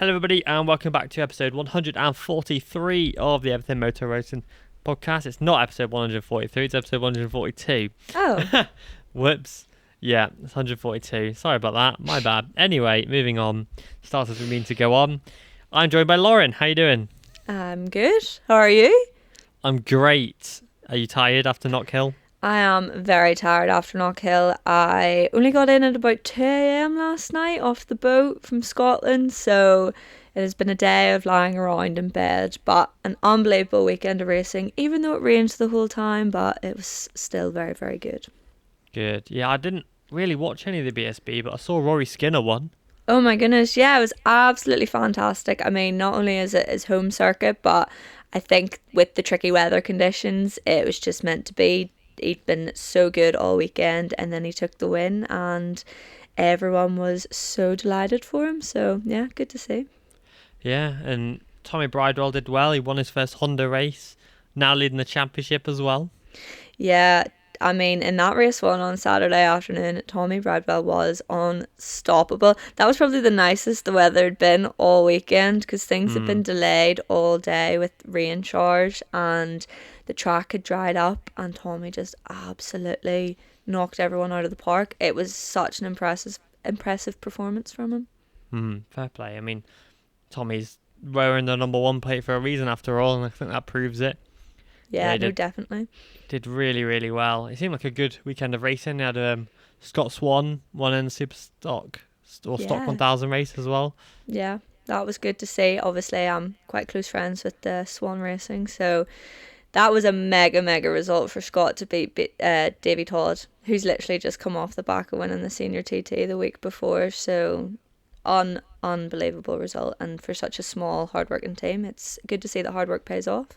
Hello everybody and welcome back to episode 143 of the Everything Moto Racing podcast. It's not episode 143, it's episode 142. Oh. Whoops. Yeah, it's 142. Sorry about that. My bad. Anyway, moving on. Start as we mean to go on. I'm joined by Lauren. How you doing? I'm good. How are you? I'm great. Are you tired after Knock Hill? I am very tired after Knock Hill. I only got in at about 2 a.m. last night off the boat from Scotland, so it has been a day of lying around in bed, but an unbelievable weekend of racing, even though it rained the whole time, but it was still very, very good. Good. Yeah, I didn't really watch any of the BSB, but I saw Rory Skinner won. Oh my goodness, yeah, it was absolutely fantastic. I mean, not only is it his home circuit, but I think with the tricky weather conditions, it was just meant to be. He'd been so good all weekend, and then he took the win, and everyone was so delighted for him. So yeah, good to see. Yeah, and Tommy Bridewell did well. He won his first Honda race, now leading the championship as well. Yeah, I mean, in that race one on Saturday afternoon, Tommy Bridewell was unstoppable. That was probably the nicest the weather had been all weekend, because things had been delayed all day with rain showers, and the track had dried up, and Tommy just absolutely knocked everyone out of the park. It was such an impressive performance from him. Fair play. I mean, Tommy's wearing the number one plate for a reason after all, and I think that proves it. Yeah, no, definitely. Did really, really well. It seemed like a good weekend of racing. They had Scott Swan won in the Super Stock or Stock 1000 race as well. Yeah, that was good to see. Obviously, I'm quite close friends with the Swan Racing, so that was a mega result for Scott to beat Davy Todd, who's literally just come off the back of winning the senior TT the week before. So unbelievable result, and for such a small hard-working team, it's good to see that hard work pays off.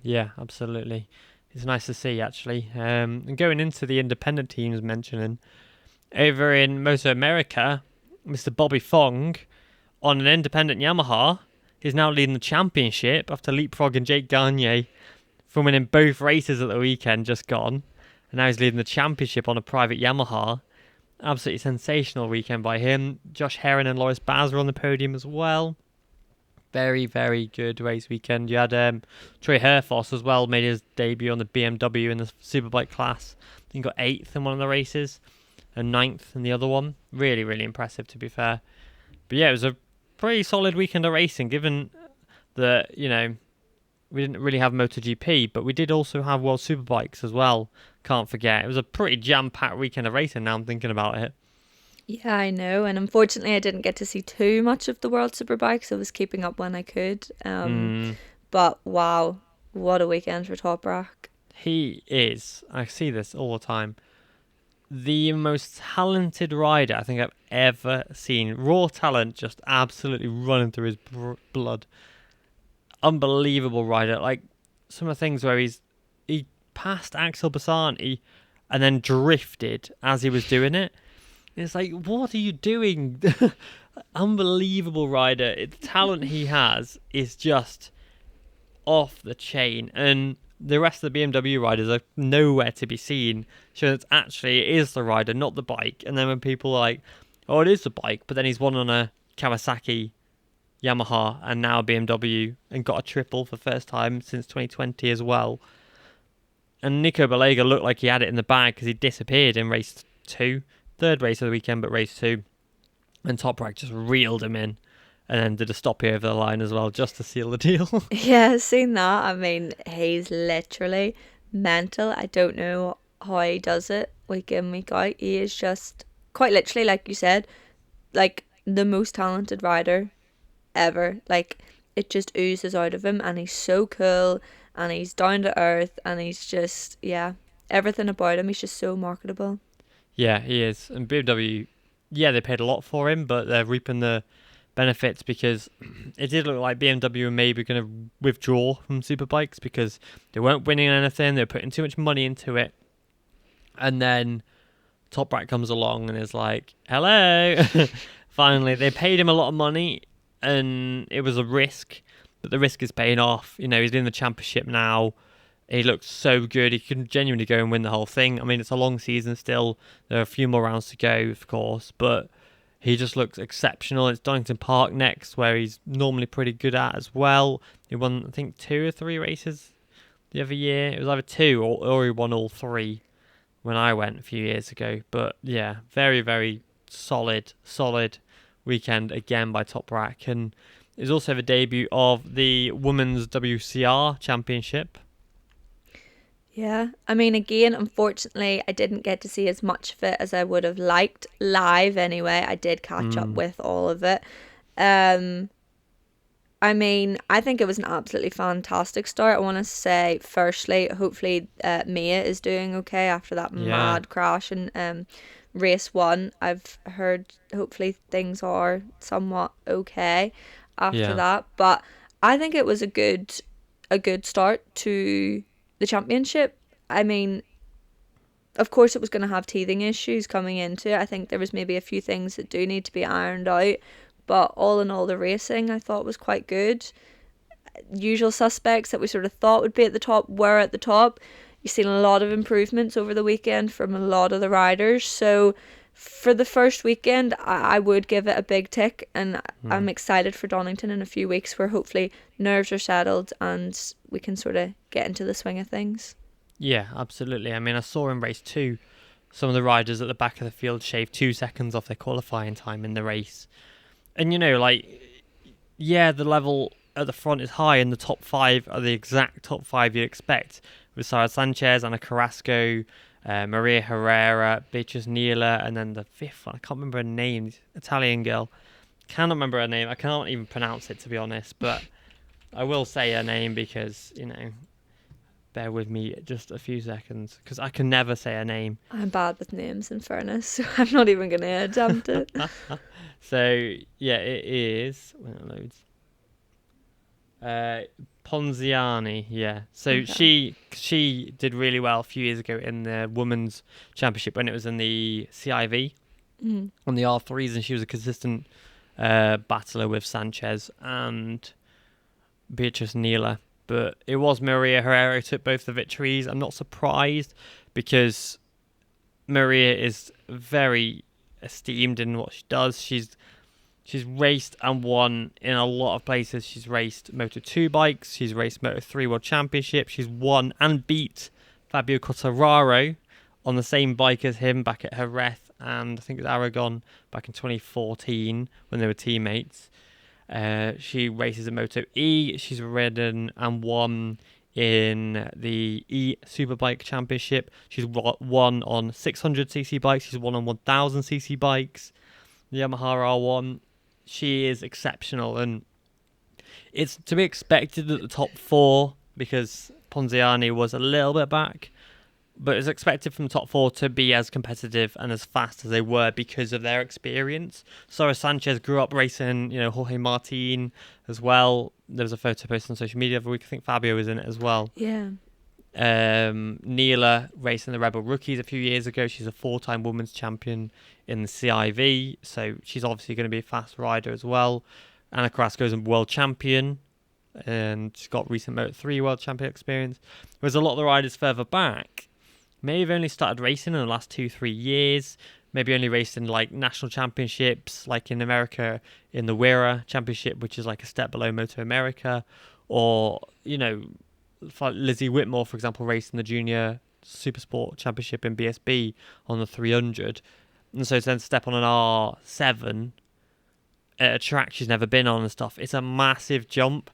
Yeah, absolutely. It's nice to see, actually. And going into the independent teams mentioning, over in MotoAmerica, Mr. Bobby Fong, on an independent Yamaha, is now leading the championship after leapfrogging Jake Gagne from winning both races at the weekend just gone. And now he's leading the championship on a private Yamaha. Absolutely sensational weekend by him. Josh Herron and Loris Baz were on the podium as well. Very, very good race weekend. You had Troy Herfoss as well, made his debut on the BMW in the Superbike class. He got 8th in one of the races and 9th in the other one. Really, really impressive, to be fair. But yeah, it was a pretty solid weekend of racing, given that, you know, we didn't really have MotoGP, but we did also have World Superbikes as well. Can't forget. It was a pretty jam-packed weekend of racing now I'm thinking about it. Yeah, I know, and unfortunately I didn't get to see too much of the World Superbikes. I was keeping up when I could. But wow, what a weekend for Toprak. He is, I see this all the time, the most talented rider I think I've ever seen. Raw talent just absolutely running through his blood. Unbelievable rider. Like some of the things where he passed Axel Bastianini and then drifted as he was doing it. It's like, what are you doing? Unbelievable rider. The talent he has is just off the chain. And the rest of the BMW riders are nowhere to be seen. So it's actually, it is the rider, not the bike. And then when people are like, oh, it is the bike, but then he's won on a Kawasaki, Yamaha, and now a BMW, and got a triple for the first time since 2020 as well. And Nico Balega looked like he had it in the bag because he disappeared in race 2. Third race of the weekend, but race 2. And Toprak just reeled him in and then did a stoppie over the line as well just to seal the deal. Yeah, seen that. I mean, he's literally mental. I don't know how he does it week in, week out. He is just, quite literally, like you said, like the most talented rider ever. Like, it just oozes out of him, and he's so cool, and he's down to earth, and he's just, yeah, everything about him, he's just so marketable. Yeah, he is. And BMW, yeah, they paid a lot for him, but they're reaping the benefits because it did look like BMW were maybe going to withdraw from Superbikes because they weren't winning anything. They were putting too much money into it. And then Toprak comes along and is like, hello. Finally, they paid him a lot of money and it was a risk, but the risk is paying off. You know, he's in the championship now. He looks so good. He can genuinely go and win the whole thing. I mean, it's a long season still. There are a few more rounds to go, of course, but He just looks exceptional. It's Donington Park next, where he's normally pretty good at as well. He won, I think, 2 or 3 races the other year. It was either 2 or he won all 3 when I went a few years ago. But yeah, very, very solid weekend again by Toprak. And it was also the debut of the Women's WCR Championship. Yeah, I mean, again, unfortunately, I didn't get to see as much of it as I would have liked live anyway. I did catch up with all of it. I mean, I think it was an absolutely fantastic start. I want to say, firstly, hopefully Mia is doing okay after that mad crash in race 1. I've heard hopefully things are somewhat okay after that. But I think it was a good start to the championship. I mean, of course it was going to have teething issues coming into it. I think there was maybe a few things that do need to be ironed out. But all in all, the racing I thought was quite good. Usual suspects that we sort of thought would be at the top were at the top. You've seen a lot of improvements over the weekend from a lot of the riders. So for the first weekend, I would give it a big tick. And I'm excited for Donington in a few weeks where hopefully nerves are settled and we can sort of get into the swing of things. Yeah, absolutely. I mean, I saw in race 2, some of the riders at the back of the field shaved 2 seconds off their qualifying time in the race. And, you know, like, yeah, the level at the front is high, and the top 5 are the exact top 5 you'd expect, with Sara Sanchez, Ana Carrasco, Maria Herrera, Beatriz Nila, and then the 5th one, I can't remember her name, Italian girl. Cannot remember her name. I can't even pronounce it, to be honest, but I will say her name because, you know, bear with me just a few seconds, because I can never say her name. I'm bad with names, in fairness, so I'm not even going to attempt it. So, yeah, it is... When it loads. Ponziani, yeah. So Okay. she did really well a few years ago in the Women's Championship when it was in the CIV on the R3s, and she was a consistent battler with Sanchez and Beatriz Nila. But it was Maria Herrera who took both the victories. I'm not surprised because Maria is very esteemed in what she does. She's raced and won in a lot of places. She's raced Moto2 bikes. She's raced Moto3 World Championship. She's won and beat Fabio Quartararo on the same bike as him back at Jerez and I think it was Aragon back in 2014 when they were teammates. She races in Moto E. She's ridden and won in the E Superbike Championship. She's won on 600cc bikes. She's won on 1000cc bikes. The Yamaha R1. She is exceptional, and it's to be expected at the top 4 because Ponziani was a little bit back, but it's expected from the top 4 to be as competitive and as fast as they were because of their experience. Sara Sanchez grew up racing, you know, Jorge Martin as well. There was a photo posted on social media the other week. I think Fabio was in it as well. Yeah. Nila racing the Rebel Rookies a few years ago. She's a 4-time women's champion in the CIV, so she's obviously going to be a fast rider as well. Ana Carrasco's a world champion, and she's got recent Moto3 world champion experience. Whereas a lot of the riders further back may have only started racing in the last 2-3 years, maybe only raced in like national championships, like in America in the WCR Championship, which is like a step below MotoAmerica, or, you know, Lizzie Whitmore, for example, raced in the Junior Supersport Championship in BSB on the 300. And so to then step on an R7 at a track she's never been on and stuff, it's a massive jump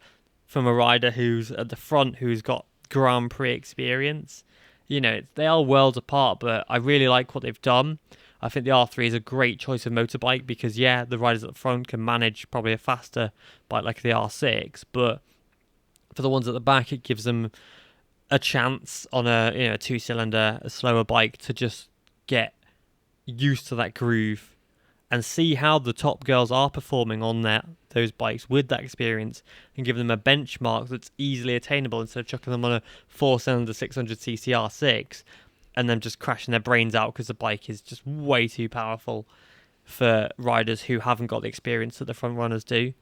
from a rider who's at the front, who's got Grand Prix experience. You know, they are worlds apart, but I really like what they've done. I think the R3 is a great choice of motorbike because, yeah, the riders at the front can manage probably a faster bike like the R6, but for the ones at the back, it gives them a chance on a 2-cylinder, a slower bike to just get used to that groove and see how the top girls are performing on those bikes with that experience and give them a benchmark that's easily attainable instead of chucking them on a 4-cylinder 600cc R6 and them just crashing their brains out because the bike is just way too powerful for riders who haven't got the experience that the front runners do.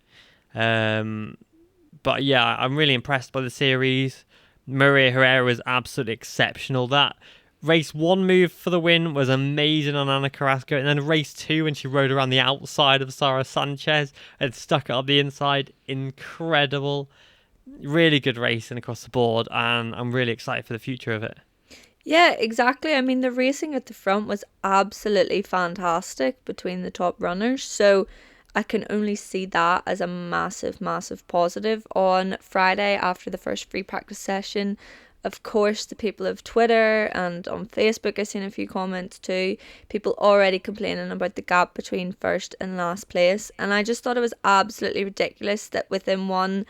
But yeah, I'm really impressed by the series. Maria Herrera is absolutely exceptional. That Race 1 move for the win was amazing on Ana Carrasco, and then race 2 when she rode around the outside of Sara Sanchez and stuck it up the inside, incredible. Really good racing across the board, and I'm really excited for the future of it. Yeah, exactly. I mean, the racing at the front was absolutely fantastic between the top runners, so I can only see that as a massive, massive positive. On Friday, after the first free practice session, of course, the people of Twitter and on Facebook, I've seen a few comments too, people already complaining about the gap between first and last place, and I just thought it was absolutely ridiculous that within one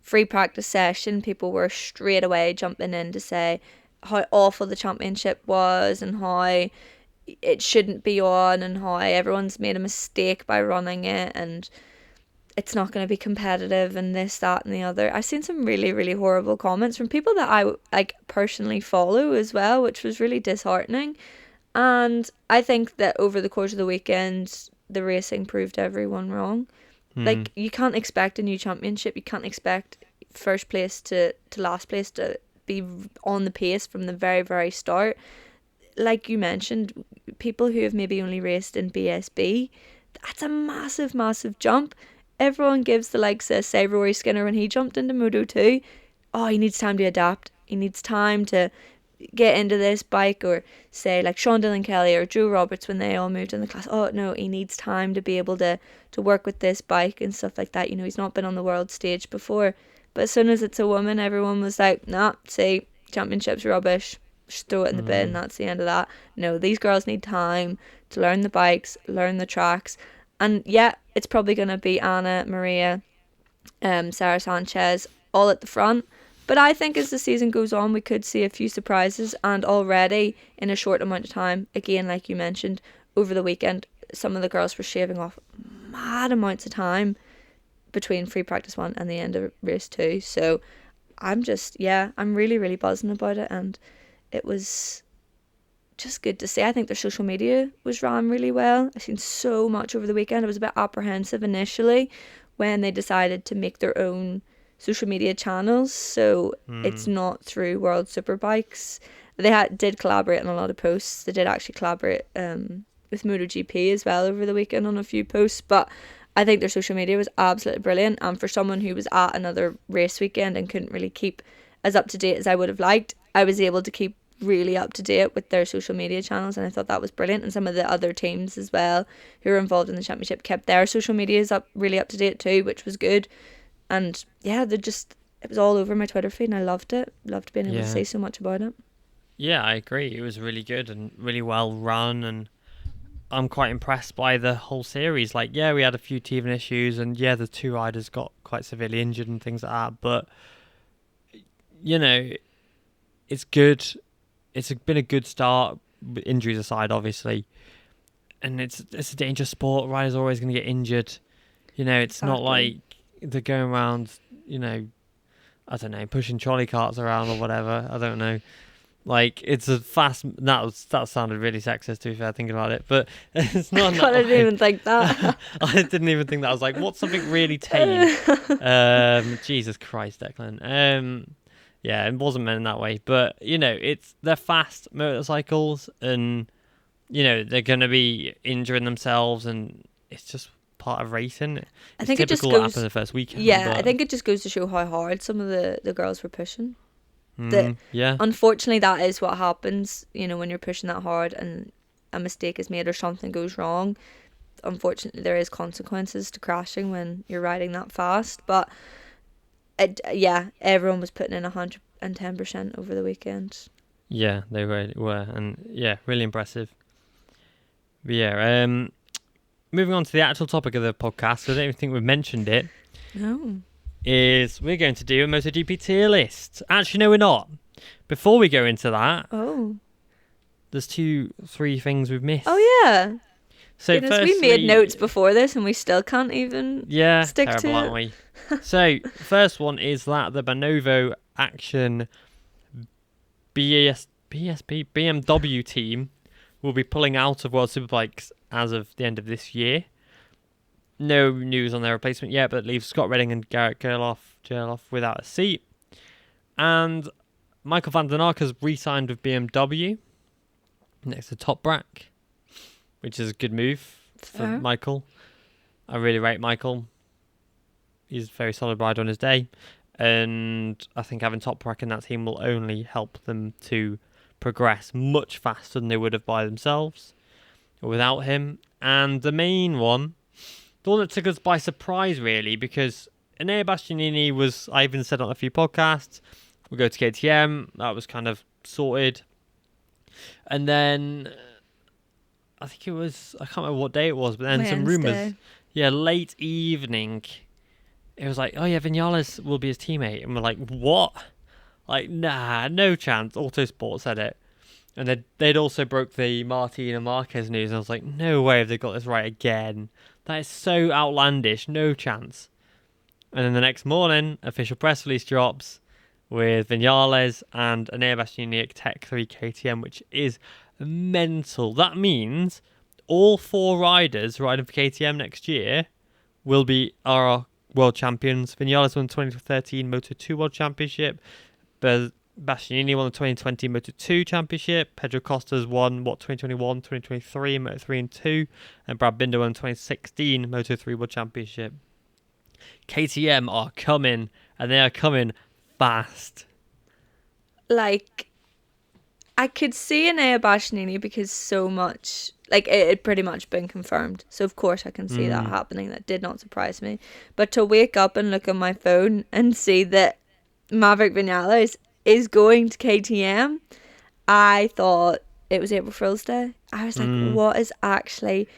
free practice session, people were straight away jumping in to say how awful the championship was and how it shouldn't be on and how everyone's made a mistake by running it and it's not going to be competitive and this, that and the other. I've seen some really, really horrible comments from people that I like personally follow as well, which was really disheartening. And I think that over the course of the weekend, the racing proved everyone wrong. Like, you can't expect a new championship. You can't expect first place to last place to be on the pace from the very, very start. Like you mentioned, people who have maybe only raced in BSB, that's a massive, massive jump. Everyone gives the likes of, say, Rory Skinner when he jumped into Moto 2. Oh, he needs time to adapt. He needs time to get into this bike, or say like Sean Dillon Kelly or Drew Roberts when they all moved in the class. Oh no, he needs time to be able to work with this bike and stuff like that. You know, he's not been on the world stage before. But as soon as it's a woman, everyone was like, nah, see, championship's rubbish. Just throw it in the bin. That's the end of that. No, these girls need time to learn the bikes, learn the tracks. And yeah, it's probably going to be Anna, Maria, Sara Sanchez all at the front. But I think as the season goes on, we could see a few surprises. And already in a short amount of time, again, like you mentioned, over the weekend, some of the girls were shaving off mad amounts of time between free practice 1 and the end of race 2. So I'm really, really buzzing about it. And it was just good to see. I think their social media was ran really well. I've seen so much over the weekend. I was a bit apprehensive initially when they decided to make their own social media channels, so it's not through World Superbikes. They did collaborate on a lot of posts. They did actually collaborate with MotoGP as well over the weekend on a few posts, but I think their social media was absolutely brilliant. And for someone who was at another race weekend and couldn't really keep as up to date as I would have liked, I was able to keep really up to date with their social media channels, and I thought that was brilliant. And some of the other teams as well who were involved in the championship kept their social medias really up to date too, which was good. And yeah, it was all over my Twitter feed and I loved it. Loved being able to say so much about it. Yeah, I agree. It was really good and really well run, and I'm quite impressed by the whole series. Like, yeah, we had a few teething issues, and yeah, the two riders got quite severely injured and things like that, but you know, it's good. It's been a good start, injuries aside, obviously. And it's a dangerous sport. Riders are always going to get injured. You know, it's not like they're going around, you know, I don't know, pushing trolley carts around or whatever. I don't know. Like, it's a fast... That sounded really sexist, to be fair, thinking about it. But it's not... God, I didn't even think that. I didn't even think that. I was like, what's something really tame? Jesus Christ, Declan. Yeah, it wasn't meant in that way. But, you know, they're fast motorcycles and, you know, they're going to be injuring themselves, and it's just part of racing. I think it's it just typical goes... after the first weekend. Yeah, but... I think it just goes to show how hard some of the girls were pushing. Yeah. Unfortunately, that is what happens, you know, when you're pushing that hard and a mistake is made or something goes wrong. Unfortunately, there is consequences to crashing when you're riding that fast. But everyone was putting in 110% over the weekend. Yeah, they were, and yeah, really impressive. But yeah, moving on to the actual topic of the podcast, I don't even think we've mentioned it. No. Is we're going to do a MotoGP tier list. Actually, no, we're not. Before we go into that, there's 2-3 things we've missed. Oh yeah. So we made notes before this and we still can't even stick terrible, to it. aren't we? So first one is that the Bonovo Action BMW team will be pulling out of World Superbikes as of the end of this year. No news on their replacement yet, but it leaves Scott Redding and Garrett Gerloff without a seat. And Michael van den Ark has re-signed with BMW. next to Toprak, which is a good move for Michael. I really rate Michael. He's a very solid rider on his day. And I think having Toprak in that team will only help them to progress much faster than they would have by themselves or without him. And the main one, the one that took us by surprise, really, because Enea Bastianini was, I even said on a few podcasts, we'll go to KTM. That was kind of sorted. And then I think it was, I can't remember what day it was, but then Wednesday. some rumours. Yeah, late evening. It was like, oh yeah, Vinales will be his teammate. And we're like, what? Like, nah, no chance. Autosport said it. And they'd also broke the Martin and Marquez news. And I was like, no way have they got this right again. That is so outlandish. No chance. And then the next morning, official press release drops with Vinales and Enea Bastianini at Tech 3 KTM, which is mental. That means all 4 riders riding for KTM next year will be our world champions. Vinales won the 2013 Moto2 World Championship. Bastianini won the 2020 Moto2 Championship. Pedro Costas won 2021, 2023 Moto3 and 2, and Brad Binder won the 2016 Moto3 World Championship. KTM are coming, and they are coming fast. Like, I could see Enea Bastianini because so much, like, it had pretty much been confirmed. So, of course, I can see that happening. That did not surprise me. But to wake up and look at my phone and see that Maverick Vinales is going to KTM, I thought it was April Fool's Day. I was like, what is actually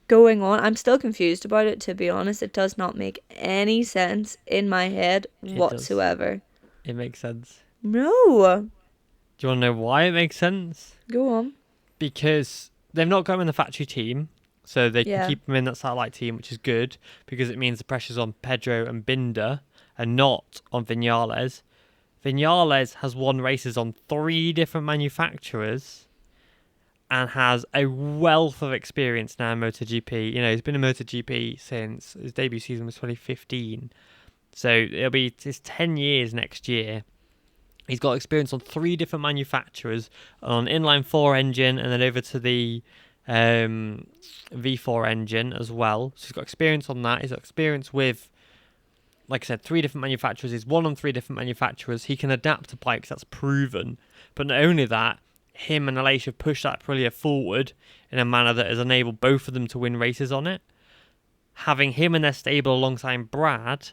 going on? I'm still confused about it, to be honest. It does not make any sense in my head whatsoever. It makes sense. No. Do you want to know why it makes sense? Go on. Because they've not got him in the factory team, so they can keep him in that satellite team, which is good, because it means the pressure's on Pedro and Binder and not on Vinales. Vinales has won races on 3 different manufacturers and has a wealth of experience now in MotoGP. You know, he's been in MotoGP since his debut season was 2015. So it'll be his 10 years next year. He's got experience on 3 different manufacturers, on inline 4 engine and then over to the V4 engine as well. So he's got experience on that. He's got experience with, like I said, 3 different manufacturers. He's won on 3 different manufacturers. He can adapt to bikes, that's proven. But not only that, him and Aleix have pushed that Aprilia forward in a manner that has enabled both of them to win races on it. Having him in their stable alongside Brad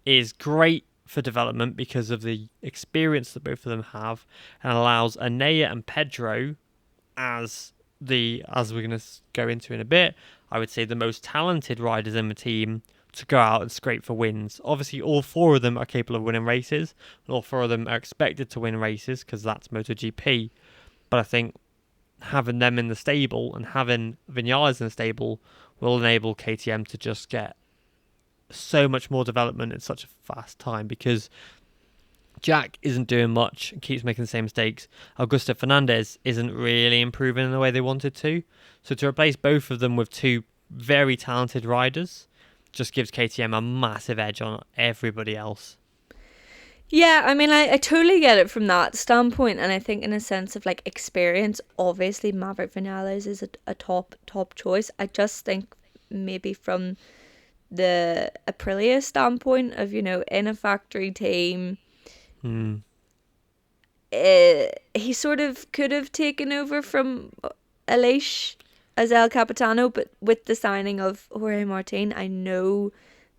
is great for development because of the experience that both of them have, and allows Enea and Pedro, as we're going to go into in a bit, I would say the most talented riders in the team, to go out and scrape for wins. Obviously, all 4 of them are capable of winning races, and all 4 of them are expected to win races because that's MotoGP. But I think having them in the stable and having Vinales in the stable will enable KTM to just get so much more development in such a fast time, because Jack isn't doing much and keeps making the same mistakes. Augusto Fernandez isn't really improving in the way they wanted to. So to replace both of them with 2 very talented riders just gives KTM a massive edge on everybody else. Yeah, I mean, I totally get it from that standpoint, and I think in a sense of like experience, obviously Maverick Vinales is a top choice. I just think maybe from the Aprilia standpoint of, you know, in a factory team, he sort of could have taken over from Aleix as El Capitano, but with the signing of Jorge Martin, I know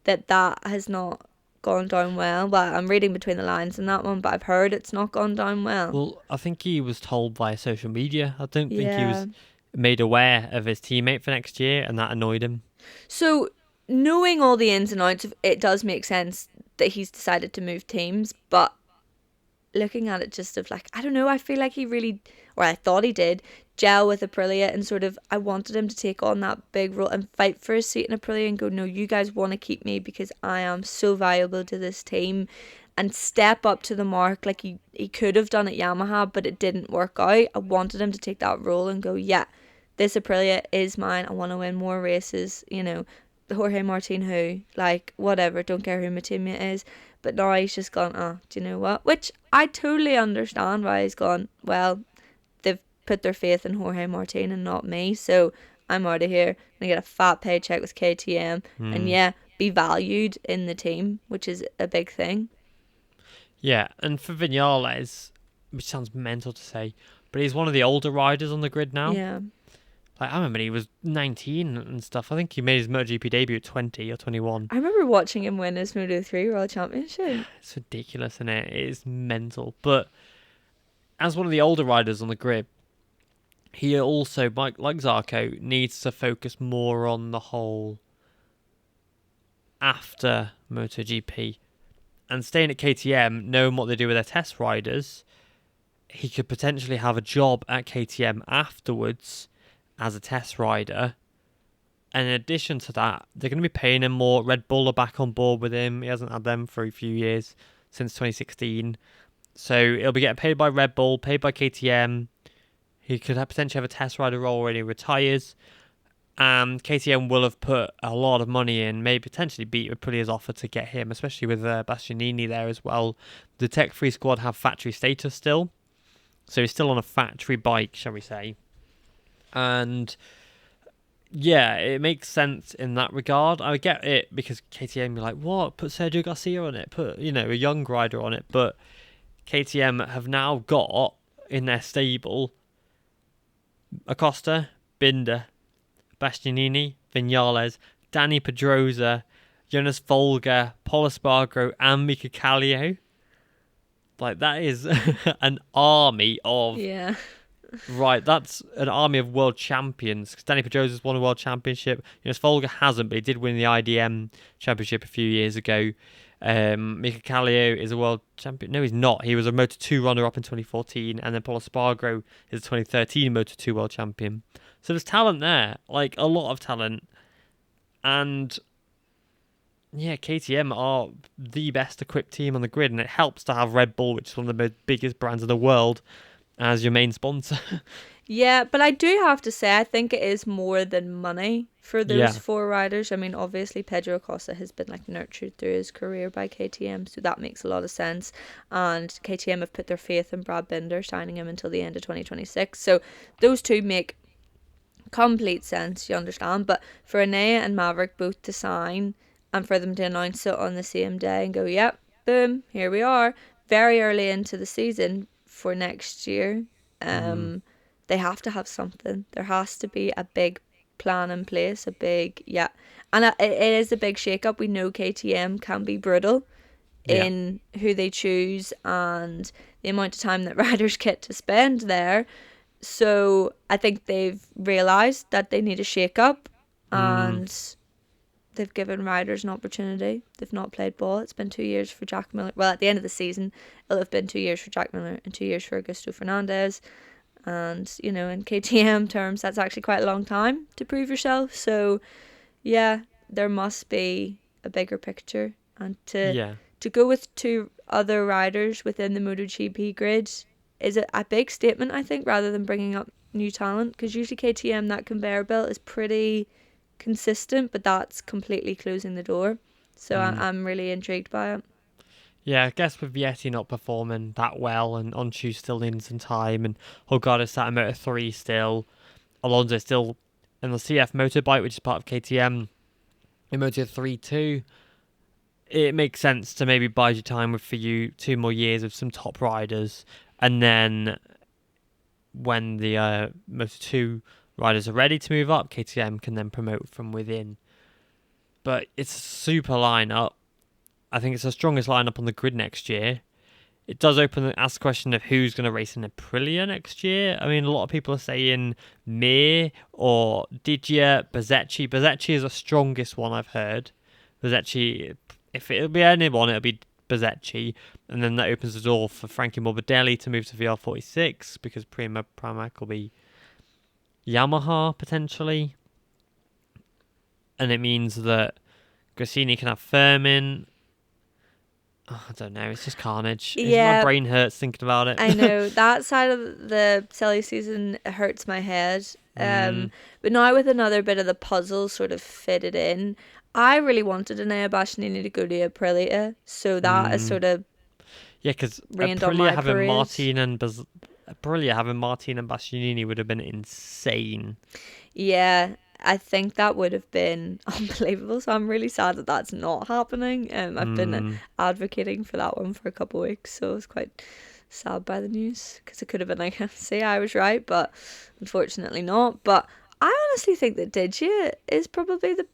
that has not gone down well. Well, I'm reading between the lines in that one, but I've heard it's not gone down well. Well, I think he was told via social media. I don't think he was made aware of his teammate for next year, and that annoyed him. So, knowing all the ins and outs of it does make sense that he's decided to move teams, but looking at it just of like, I don't know, I feel like he really, or I thought he did, gel with Aprilia, and sort of, I wanted him to take on that big role and fight for a seat in Aprilia and go, no, you guys want to keep me because I am so valuable to this team, and step up to the mark like he could have done at Yamaha, but it didn't work out. I wanted him to take that role and go, yeah, this Aprilia is mine, I want to win more races, you know, Jorge Martin who, like, whatever, don't care who my teammate is. But now he's just gone, oh, do you know what? Which I totally understand why he's gone, well, they've put their faith in Jorge Martin and not me. So I'm out of here. I'm gonna get a fat paycheck with KTM, and yeah, be valued in the team, which is a big thing. Yeah, and for Vinales, which sounds mental to say, but he's one of the older riders on the grid now. Yeah. Like, I remember he was 19 and stuff. I think he made his MotoGP debut at 20 or 21. I remember watching him win his Moto3 World Championship. It's ridiculous, isn't it? It is mental. But as one of the older riders on the grid, he also, like Zarco, needs to focus more on the whole after MotoGP. And staying at KTM, knowing what they do with their test riders, he could potentially have a job at KTM afterwards as a test rider. And in addition to that, they're going to be paying him more. Red Bull are back on board with him. He hasn't had them for a few years, since 2016. So he'll be getting paid by Red Bull, paid by KTM. He could potentially have a test rider role when he retires. KTM will have put a lot of money in, maybe potentially beat Aprilia's offer to get him, especially with Bastianini there as well. The Tech 3 squad have factory status still. So he's still on a factory bike, shall we say. And yeah, it makes sense in that regard. I get it because KTM be like, what? Put Sergio Garcia on it. Put, a young rider on it. But KTM have now got in their stable Acosta, Binder, Bastianini, Vinales, Danny Pedrosa, Jonas Folger, Pol Espargaro, and Mika Kallio. Like, that is an army of... Yeah. Right, that's an army of world champions. Because Danny Pedrosa's won a world championship. Jonas Folger hasn't, but he did win the IDM championship a few years ago. Mika Kallio is a world champion. No, he's not. He was a Moto2 runner-up in 2014. And then Pol Espargaro is a 2013 Moto2 world champion. So there's talent there. Like, a lot of talent. And... yeah, KTM are the best equipped team on the grid, and it helps to have Red Bull, which is one of the biggest brands in the world, as your main sponsor. Yeah, but I do have to say, I think it is more than money for those four riders. I mean, obviously, Pedro Acosta has been nurtured through his career by KTM, so that makes a lot of sense. And KTM have put their faith in Brad Binder, signing him until the end of 2026. So those two make complete sense, you understand. But for Enea and Maverick both to sign, and for them to announce it on the same day and go, yep, boom, here we are, very early into the season for next year, they have to have something. There has to be a big plan in place, and it is a big shake-up. We know KTM can be brutal in who they choose and the amount of time that riders get to spend there. So I think they've realised that they need a shake-up, and they've given riders an opportunity. They've not played ball. It's been 2 years for Jack Miller. Well, at the end of the season, it'll have been 2 years for Jack Miller and 2 years for Augusto Fernandez. And, in KTM terms, that's actually quite a long time to prove yourself. So, yeah, there must be a bigger picture. And to go with two other riders within the MotoGP grid is a big statement, I think, rather than bringing up new talent. Because usually KTM, that conveyor belt is pretty consistent, but that's completely closing the door. So I'm really intrigued by it. Yeah, I guess with Vietti not performing that well, and Onchu still needing some time, and Holgado sat in Moto3 still, Alonso still in the CF motorbike, which is part of KTM, in Moto3 too, it makes sense to maybe bide your time for you 2 more years of some top riders, and then when the Moto2 riders are ready to move up, KTM can then promote from within. But it's a super lineup. I think it's the strongest lineup on the grid next year. It does ask the question of who's going to race in Aprilia next year. I mean, a lot of people are saying Mir or Didier, Bezzecchi. Bezzecchi is the strongest one I've heard. Bezzecchi, if it'll be anyone, it'll be Bezzecchi. And then that opens the door for Frankie Morbidelli to move to VR46 because Pramac will be Yamaha potentially, and it means that Gresini can have Furman. I don't know, it's just carnage. My brain hurts thinking about it. I know that side of the silly season hurts my head. But now with another bit of the puzzle sort of fitted in, I really wanted Enea Bastianini to go to Aprilia, so that is sort of because rained on Aprilia my having parade. Martin and Aprilia having Martin and Bastianini would have been insane. Yeah, I think that would have been unbelievable. So I'm really sad that that's not happening. I've been advocating for that one for a couple of weeks, so I was quite sad by the news because it could have been like, see, I was right, but unfortunately not. But I honestly think that Digia is probably the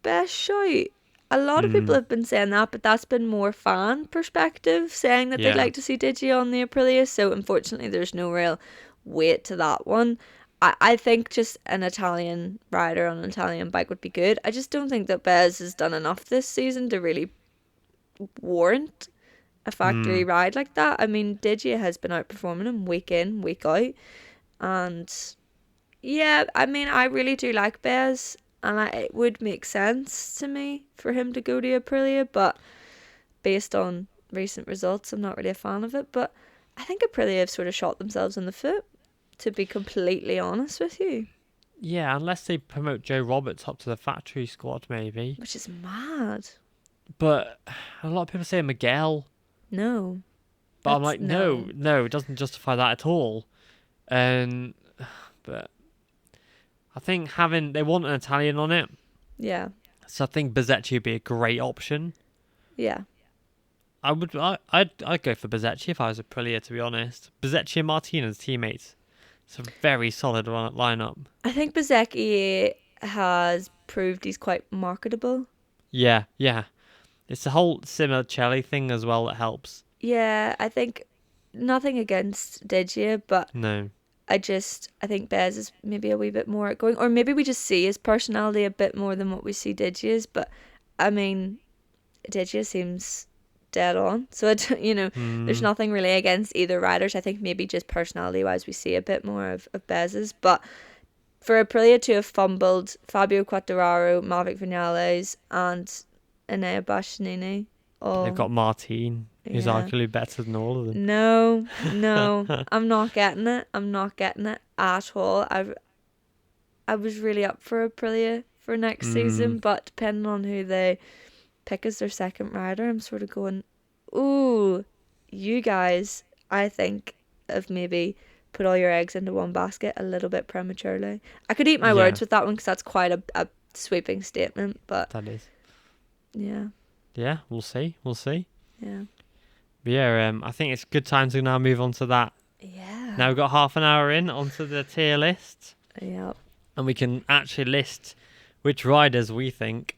best shout. A lot of people have been saying that, but that's been more fan perspective, saying that they'd Yeah. like to see Digi on the Aprilia. So unfortunately, there's no real weight to that one. I think just an Italian rider on an Italian bike would be good. I just don't think that Bez has done enough this season to really warrant a factory ride like that. I mean, Digi has been outperforming him week in, week out. And yeah, I mean, I really do like Bez. And it would make sense to me for him to go to Aprilia, but based on recent results, I'm not really a fan of it. But I think Aprilia have sort of shot themselves in the foot, to be completely honest with you. Yeah, unless they promote Joe Roberts up to the factory squad, maybe. Which is mad. But a lot of people say Miguel. No. But I'm like, no, it doesn't justify that at all. But I think they want an Italian on it. Yeah. So I think Bezzecchi would be a great option. Yeah. I'd go for Bezzecchi if I was Aprilia, to be honest. Bezzecchi and Martinez teammates. It's a very solid lineup. I think Bezzecchi has proved he's quite marketable. Yeah. It's the whole Simoncelli thing as well that helps. Yeah, I think nothing against Digia, but No. I think Bez is maybe a wee bit more outgoing, or maybe we just see his personality a bit more than what we see Digia's. But I mean, Digia seems dead on, so there's nothing really against either riders. I think maybe just personality wise we see a bit more of Bez's. But for Aprilia to have fumbled Fabio Quartararo, Maverick Vinales and Enea Bastianini, They've got Martin, who's yeah. arguably better than all of them. No, I'm not getting it. I'm not getting it at all. I was really up for Aprilia for next season, but depending on who they pick as their second rider, I'm sort of going, ooh, you guys, I think, have maybe put all your eggs into one basket a little bit prematurely. I could eat my words with that one because that's quite a sweeping statement, but that is. Yeah. Yeah, we'll see. Yeah. But yeah, I think it's a good time to now move on to that. Yeah. Now we've got half an hour in onto the tier list. Yep. And we can actually list which riders we think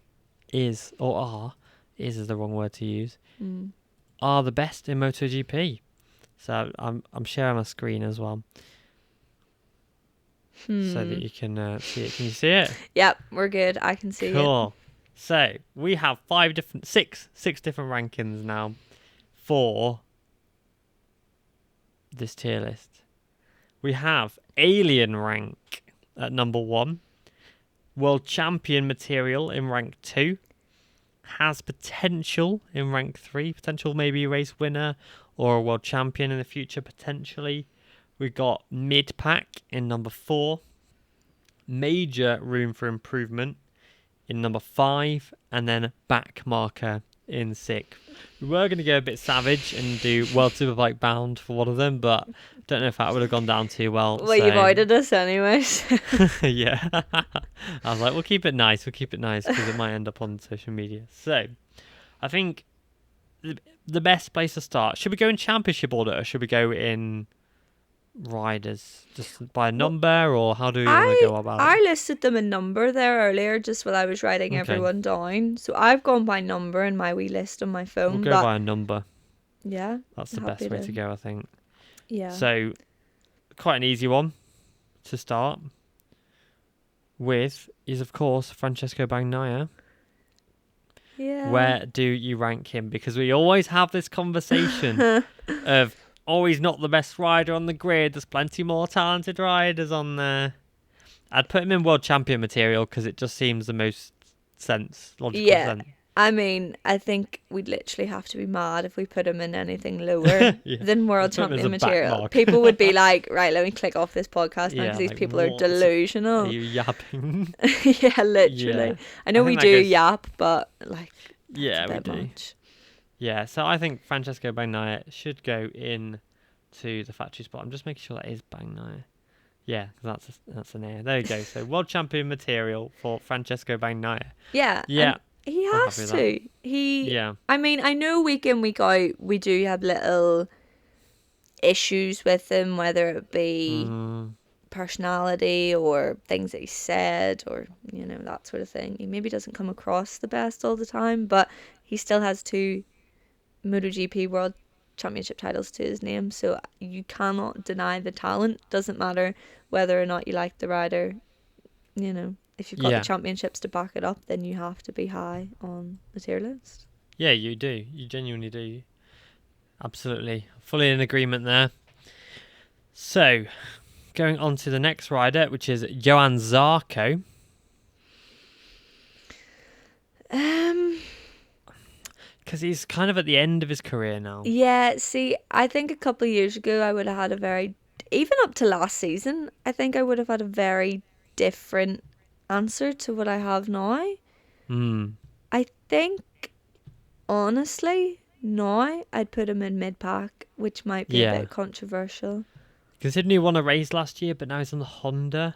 is the wrong word to use, are the best in MotoGP. So I'm sharing my screen as well. So that you can see it. Can you see it? Yep, we're good. I can see it. Cool. So we have six different rankings now for this tier list. We have Alien rank at number 1, World Champion material in rank 2, has potential in rank 3, potential maybe race winner or a World Champion in the future potentially. We've got Mid Pack in number 4, major room for improvement in number 5, and then back marker in 6. We were going to go a bit savage and do World Superbike bound for one of them, but don't know if that would have gone down too well. Well, you avoided us anyways. Yeah. I was like, we'll keep it nice because it might end up on social media. So I think the best place to start, should we go in championship order or should we go in riders just by a number, or how do we want to go about it? I listed them in number there earlier just while I was writing everyone down, so I've gone by number in my wee list on my phone. We'll go by a number. Yeah, that's the best way to go, I think. Yeah, so quite an easy one to start with is of course Francesco Bagnaia. Yeah, where do you rank him? Because we always have this conversation of, he's not the best rider on the grid. There's plenty more talented riders on there. I'd put him in World Champion material because it just seems the most logical sense. I mean, I think we'd literally have to be mad if we put him in anything lower than World Champion material. People would be like, right, let me click off this podcast now because these people are delusional. Are you yapping? Yeah, literally. Yeah. I know we do yap, but like, yeah, we do. Much. Yeah, so I think Francesco Bagnaia should go in to the factory spot. I'm just making sure that is Bagnaia. Yeah, that's an air. There you go. So world champion material for Francesco Bagnaia. Yeah. Yeah, And he I'm happy has with to. that. Yeah. I mean, I know week in, week out, we do have little issues with him, whether it be personality or things that he said or, that sort of thing. He maybe doesn't come across the best all the time, but he still has 2 MotoGP World Championship titles to his name, so you cannot deny the talent. Doesn't matter whether or not you like the rider. If you've got the championships to back it up, then you have to be high on the tier list. Yeah, you do. You genuinely do. Absolutely. Fully in agreement there. So, going on to the next rider, which is Johann Zarco. Because he's kind of at the end of his career now. Yeah, see, I think a couple of years ago I would have had even up to last season, I think I would have had a very different answer to what I have now. I think, honestly, now I'd put him in mid-pack, which might be a bit controversial. Considering he won a race last year, but now he's on the Honda.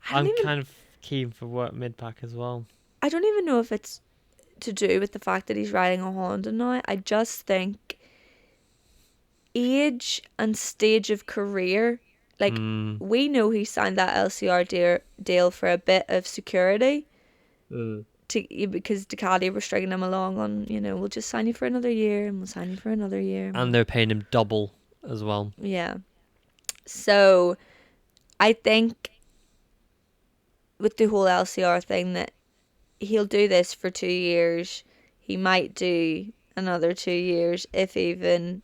I'm kind of keen for work mid-pack as well. I don't even know if it's to do with the fact that he's riding a Honda now. I just think age and stage of career, we know he signed that LCR deal for a bit of security because Ducati were stringing him along on, we'll just sign you for another year and we'll sign you for another year. And they're paying him double as well. Yeah. So I think with the whole LCR thing that he'll do this for 2 years. He might do another 2 years, if even.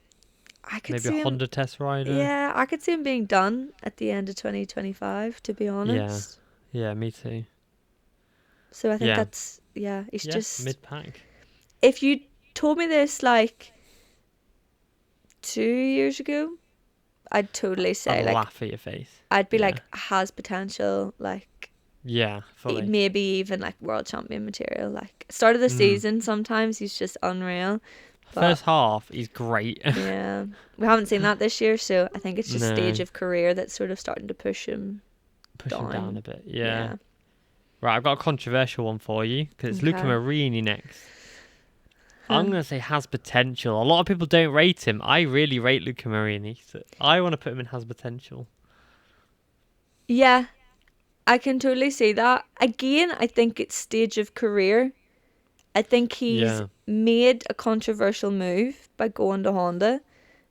I could see maybe a Honda test rider. Yeah, I could see him being done at the end of 2025, to be honest. Yeah, me too. So I think that's, he's just... mid-pack. If you told me this, 2 years ago, I'd totally say, I'd laugh at your face. I'd be has potential, Yeah, fully. Maybe even world champion material. Start of the season, sometimes he's just unreal. First half, he's great. Yeah, we haven't seen that this year, so I think it's just stage of career that's sort of starting to push him down a bit. Yeah. Right, I've got a controversial one for you because it's Luca Marini next. I'm going to say has potential. A lot of people don't rate him. I really rate Luca Marini. So I want to put him in has potential. Yeah. I can totally see that. Again, I think it's stage of career. I think he's made a controversial move by going to Honda.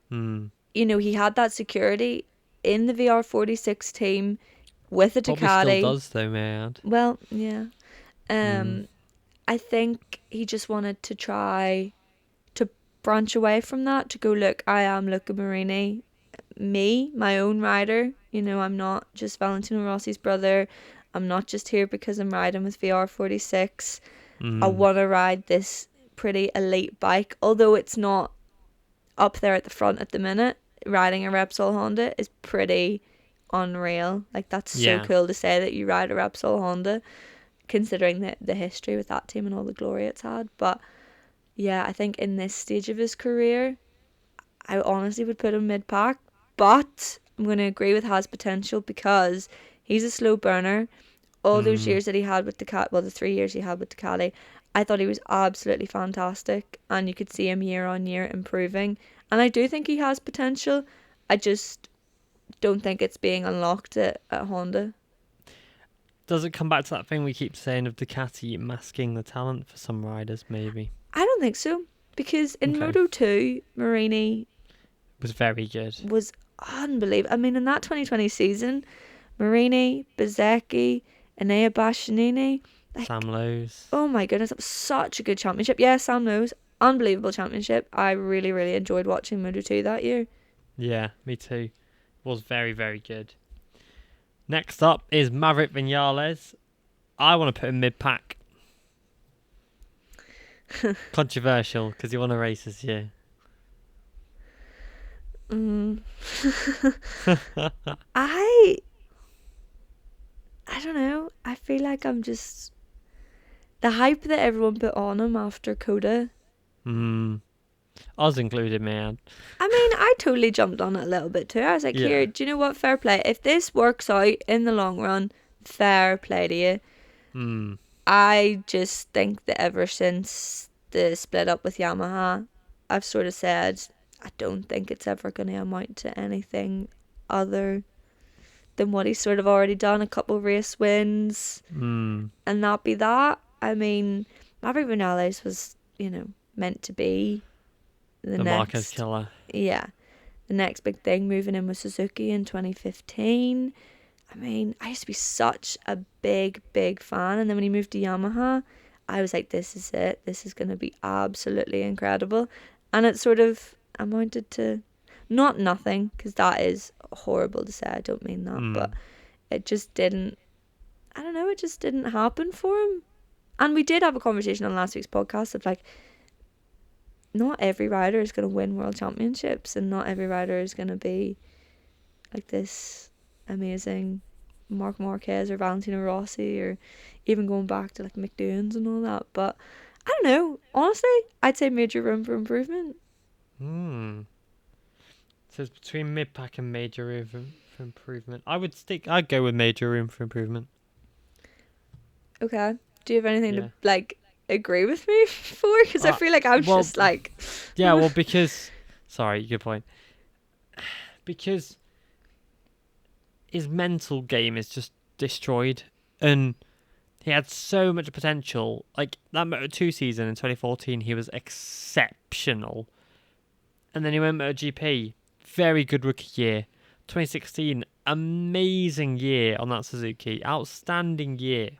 He had that security in the VR46 team with a Ducati. Probably still does though, may I add. Well, yeah. I think he just wanted to try to branch away from that, to go, look, I am Luca Marini. My own rider. I'm not just Valentino Rossi's brother. I'm not just here because I'm riding with VR46. I want to ride this pretty elite bike, although it's not up there at the front at the minute. Riding a Repsol Honda is pretty unreal. That's so cool to say that you ride a Repsol Honda, considering the history with that team and all the glory it's had. But yeah, I think in this stage of his career, I honestly would put him mid-pack. But I'm going to agree with has potential because he's a slow burner. All those years that he had with Ducati, the 3 years he had with Ducati, I thought he was absolutely fantastic. And you could see him year on year improving. And I do think he has potential. I just don't think it's being unlocked at Honda. Does it come back to that thing we keep saying of Ducati masking the talent for some riders, maybe? I don't think so. Because in Moto 2, Marini was very good. Was unbelievable. I mean, in that 2020 season, Marini, Bezzecchi, Enea Bastianini, Sam Lowes. Oh my goodness, that was such a good championship. Yeah, Sam Lowes, unbelievable championship. I really, really enjoyed watching Moto 2 that year. Yeah, me too. It was very, very good. Next up is Maverick Vinales. I want to put him mid-pack. Controversial, because he won a race this year. I don't know. I feel like I'm just the hype that everyone put on him after Coda. Us included, man. I mean, I totally jumped on it a little bit too. I was like, Yeah. here, do you know what? Fair play. If this works out in the long run, fair play to you. Hmm. I just think that ever since the split up with Yamaha, I've sort of said I don't think it's ever going to amount to anything other than what he's sort of already done. A couple race wins, Hmm. and that be that. I mean, Maverick Vinales was, meant to be the The Marquez next, killer. yeah, the next big thing, moving in with Suzuki in 2015. I mean, I used to be such a big, big fan. And then when he moved to Yamaha, I was like, this is it. This is going to be absolutely incredible. And it sort of amounted to not nothing, because that is horrible to say. I don't mean that. Hmm. But it just didn't, I don't know, it just didn't happen for him. And we did have a conversation on last week's podcast of like, not every rider is going to win world championships, and not every rider is going to be like this amazing Marc Marquez or Valentino Rossi, or even going back to like McDoon's and all that. But I don't know. Honestly, I'd say major room for improvement. So it's between mid-pack and major room for improvement. I'd go with major room for improvement. Okay. Do you have anything Yeah. to like agree with me for? Because I feel like I'm just like. Yeah, well, because... Sorry, good point. Because his mental game is just destroyed, and he had so much potential. Like that Moto2 season in 2014, he was exceptional, and then he went MotoGP, very good rookie year. 2016, amazing year on that Suzuki, outstanding year.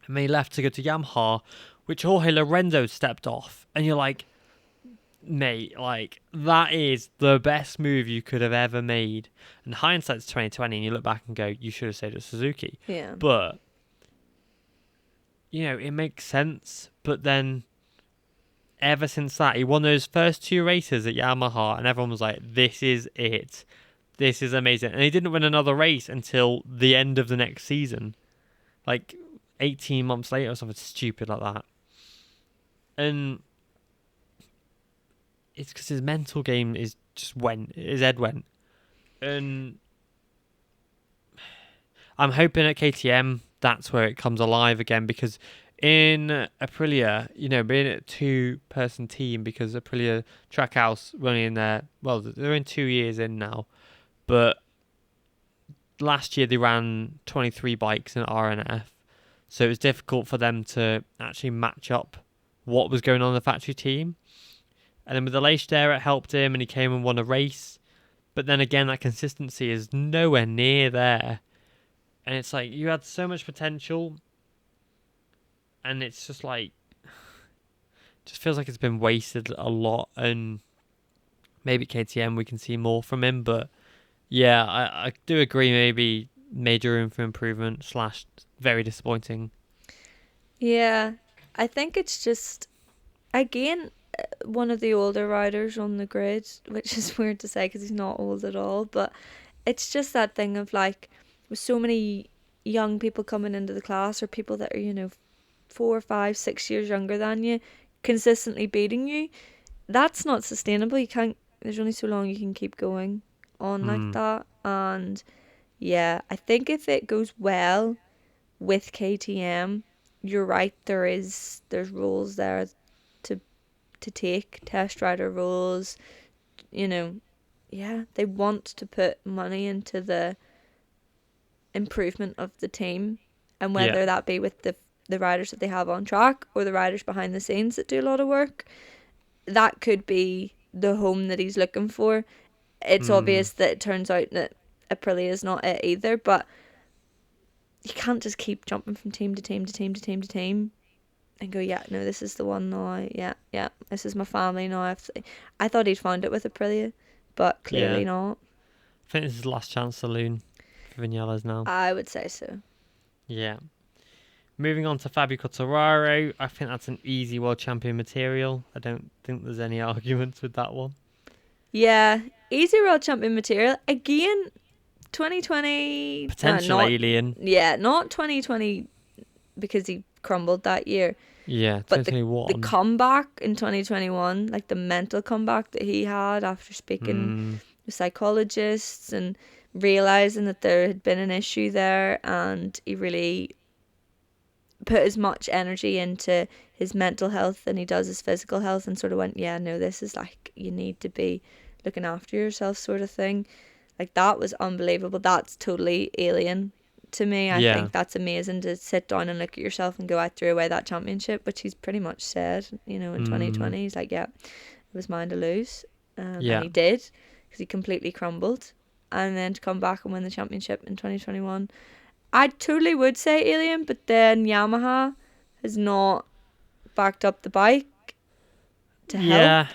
And then he left to go to Yamaha, which Jorge Lorenzo stepped off, and you're like, mate, like that is the best move you could have ever made. And hindsight's 2020, and you look back and go, you should have stayed at Suzuki. Yeah. But it makes sense. But then, ever since that, he won those first 2 races at Yamaha, and everyone was like, "This is it. This is amazing." And he didn't win another race until the end of the next season, like 18 months later or something stupid like that. And it's because his mental game is just his head went. And I'm hoping at KTM that's where it comes alive again, because in Aprilia, being a 2-person team, because Aprilia Trackhouse running in there, well, they're in 2 years in now, but last year they ran 23 bikes in RNF, so it was difficult for them to actually match up what was going on in the factory team. And then with Aleix there, it helped him, and he came and won a race. But then again, that consistency is nowhere near there. And it's like, you had so much potential, and it's just like, just feels like it's been wasted a lot. And maybe KTM, we can see more from him. But yeah, I do agree, maybe major room for improvement / very disappointing. Yeah. I think it's just, again, one of the older riders on the grid, which is weird to say because he's not old at all, but it's just that thing of like, with so many young people coming into the class, or people that are 4, 5, 6 years younger than you, consistently beating you, that's not sustainable. You can't, there's only so long you can keep going on like that. And yeah, I think if it goes well with KTM, you're right, there's rules there to take, test rider rules, yeah, they want to put money into the improvement of the team, and whether that be with the riders that they have on track, or the riders behind the scenes that do a lot of work, that could be the home that he's looking for. It's obvious that it turns out that Aprilia is not it either, but you can't just keep jumping from team to team to team to team to team and go, yeah, no, this is the one now. Yeah, this is my family now. I thought he'd found it with Aprilia, but clearly not. I think this is the last chance saloon for Vinales now. I would say so. Yeah. Moving on to Fabio Quartararo, I think that's an easy world champion material. I don't think there's any arguments with that one. Yeah, easy world champion material. Again, 2020... Potential alien. Yeah, not 2020 because he crumbled that year. Yeah, But the 2021. comeback in 2021, like the mental comeback that he had after speaking with psychologists and realizing that there had been an issue there, and he really put as much energy into his mental health than he does his physical health, and sort of went, yeah, no, this is like, you need to be looking after yourself, sort of thing. Like, that was unbelievable. That's totally alien to me. I Yeah. think that's amazing to sit down and look at yourself and go, I threw away that championship, which he's pretty much said, in 2020. He's like, yeah, it was mine to lose. Yeah. And he did, because he completely crumbled. And then to come back and win the championship in 2021, I totally would say alien, but then Yamaha has not backed up the bike to help.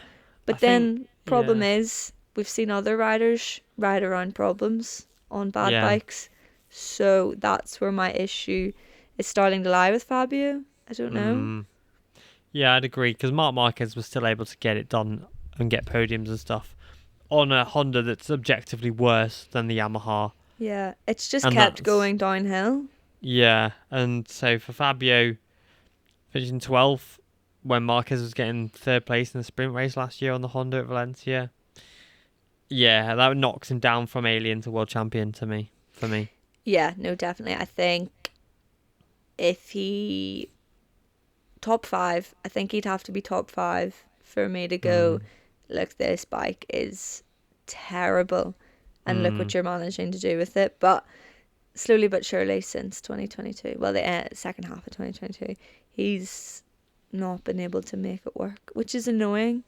But then problem is, we've seen other riders ride around problems on bad bikes. So that's where my issue is starting to lie with Fabio. I don't know. Yeah, I'd agree, because Marc Marquez was still able to get it done and get podiums and stuff on a Honda that's objectively worse than the Yamaha. Yeah, it's just kept going downhill. Yeah, and so for Fabio, finishing 12th when Marquez was getting third place in the sprint race last year on the Honda at Valencia. Yeah, that knocks him down from alien to world champion for me. Yeah, no, definitely. I think if he top 5, I think he'd have to be top 5 for me to go, look, this bike is terrible and look what you're managing to do with it. But slowly but surely since 2022, well, the second half of 2022, he's not been able to make it work, which is annoying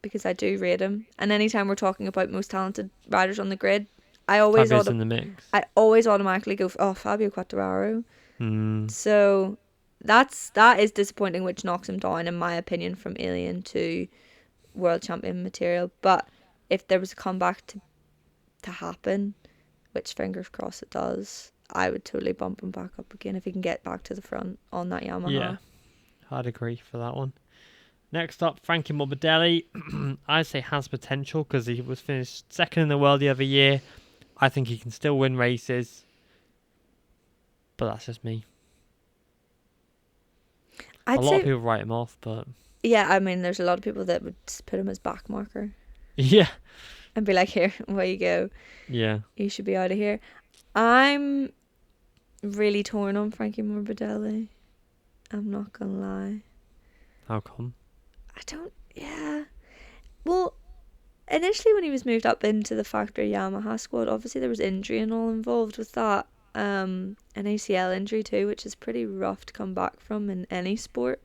because I do rate him. And anytime we're talking about most talented riders on the grid, I always in the mix. I always automatically go, oh, Fabio Quartararo. So that is disappointing, which knocks him down, in my opinion, from alien to world champion material. But if there was a comeback to happen, which fingers crossed it does, I would totally bump him back up again if he can get back to the front on that Yamaha. Yeah, I'd agree for that one. Next up, Frankie Morbidelli. I'd say has potential because he was finished second in the world the other year. I think he can still win races, but that's just me. A lot of people write him off, but yeah, I mean, there's a lot of people that would put him as back marker. Yeah. And be like, here, where you go. Yeah. You should be out of here. I'm really torn on Frankie Morbidelli. I'm not gonna lie. How come? Yeah. Well, initially when he was moved up into the factory Yamaha squad, obviously there was injury and all involved with that. An ACL injury too, which is pretty rough to come back from in any sport.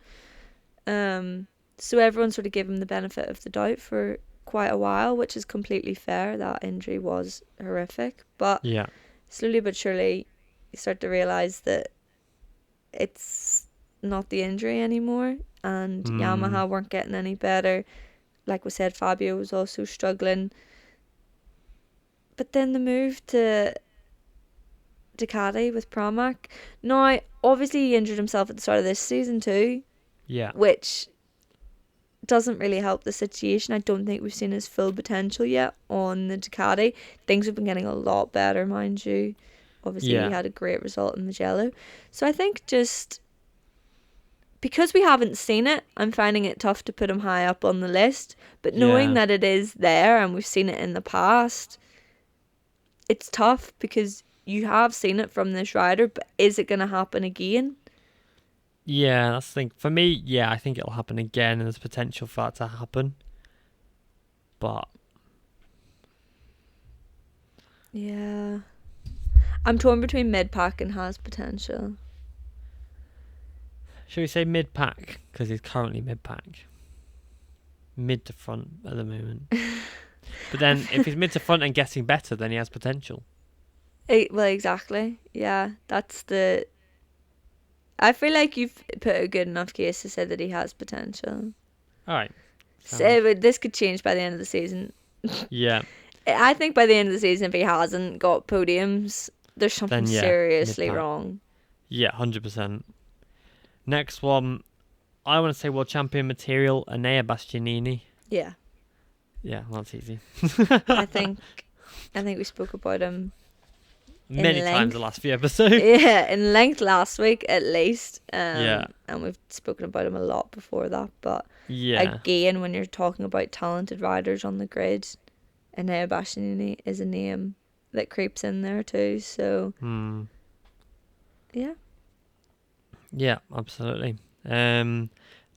So everyone sort of gave him the benefit of the doubt for quite a while, which is completely fair. That injury was horrific, but yeah, slowly but surely you start to realise that it's not the injury anymore, and Yamaha weren't getting any better. Like we said, Fabio was also struggling. But then the move to Ducati with Pramac. Now, obviously he injured himself at the start of this season too. Yeah. Which doesn't really help the situation. I don't think we've seen his full potential yet on the Ducati. Things have been getting a lot better, mind you. Obviously he had a great result in Mugello. So I think just because we haven't seen it, I'm finding it tough to put him high up on the list. But knowing that it is there and we've seen it in the past, it's tough because you have seen it from this rider, but is it going to happen again? Yeah, that's the thing. For me, yeah, I think it'll happen again, and there's potential for that to happen. But yeah, I'm torn between mid-pack and has potential. Should we say mid-pack? Because he's currently mid-pack. Mid to front at the moment. But then if he's mid to front and getting better, then he has potential. Well, exactly. Yeah, that's the... I feel like you've put a good enough case to say that he has potential. All right. So this could change by the end of the season. Yeah. I think by the end of the season, if he hasn't got podiums, there's something seriously wrong. Yeah, 100%. Next one, I want to say world champion material, Enea Bastianini. Yeah. Yeah, well, that's easy. I think we spoke about him many times the last few episodes. Yeah, in length last week at least. Yeah. And we've spoken about him a lot before that. But Yeah. again, when you're talking about talented riders on the grid, Enea Bastianini is a name that creeps in there too. So, yeah. Yeah, absolutely.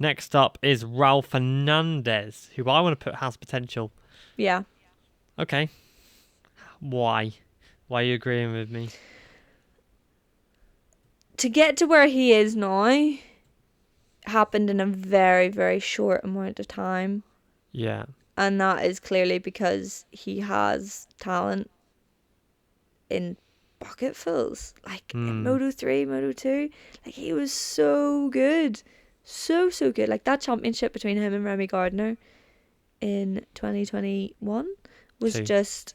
Next up is Raul Fernandez, who I want to put has potential. Yeah. Okay. Why? Why are you agreeing with me? To get to where he is now happened in a very, very short amount of time. Yeah. And that is clearly because he has talent in bucketfuls. Like in Moto 3, Moto 2. Like he was so good. So good. Like that championship between him and Remy Gardner in 2021 was 2. just...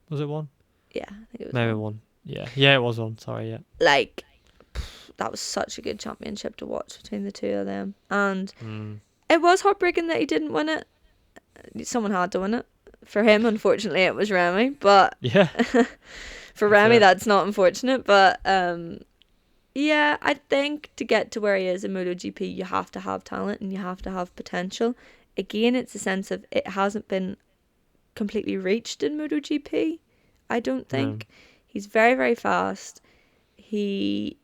Was it 1? Yeah, I think it was Maybe 1. 1. Yeah. Yeah, it was 1. Sorry, yeah. Like, that was such a good championship to watch between the two of them. And it was heartbreaking that he didn't win it. Someone had to win it. For him, unfortunately, it was Remy. But yeah, for Remy, that's not unfortunate. But yeah, I think to get to where he is in MotoGP, you have to have talent and you have to have potential. Again, it's a sense of it hasn't been completely reached in MotoGP. I don't think. He's very, very fast. He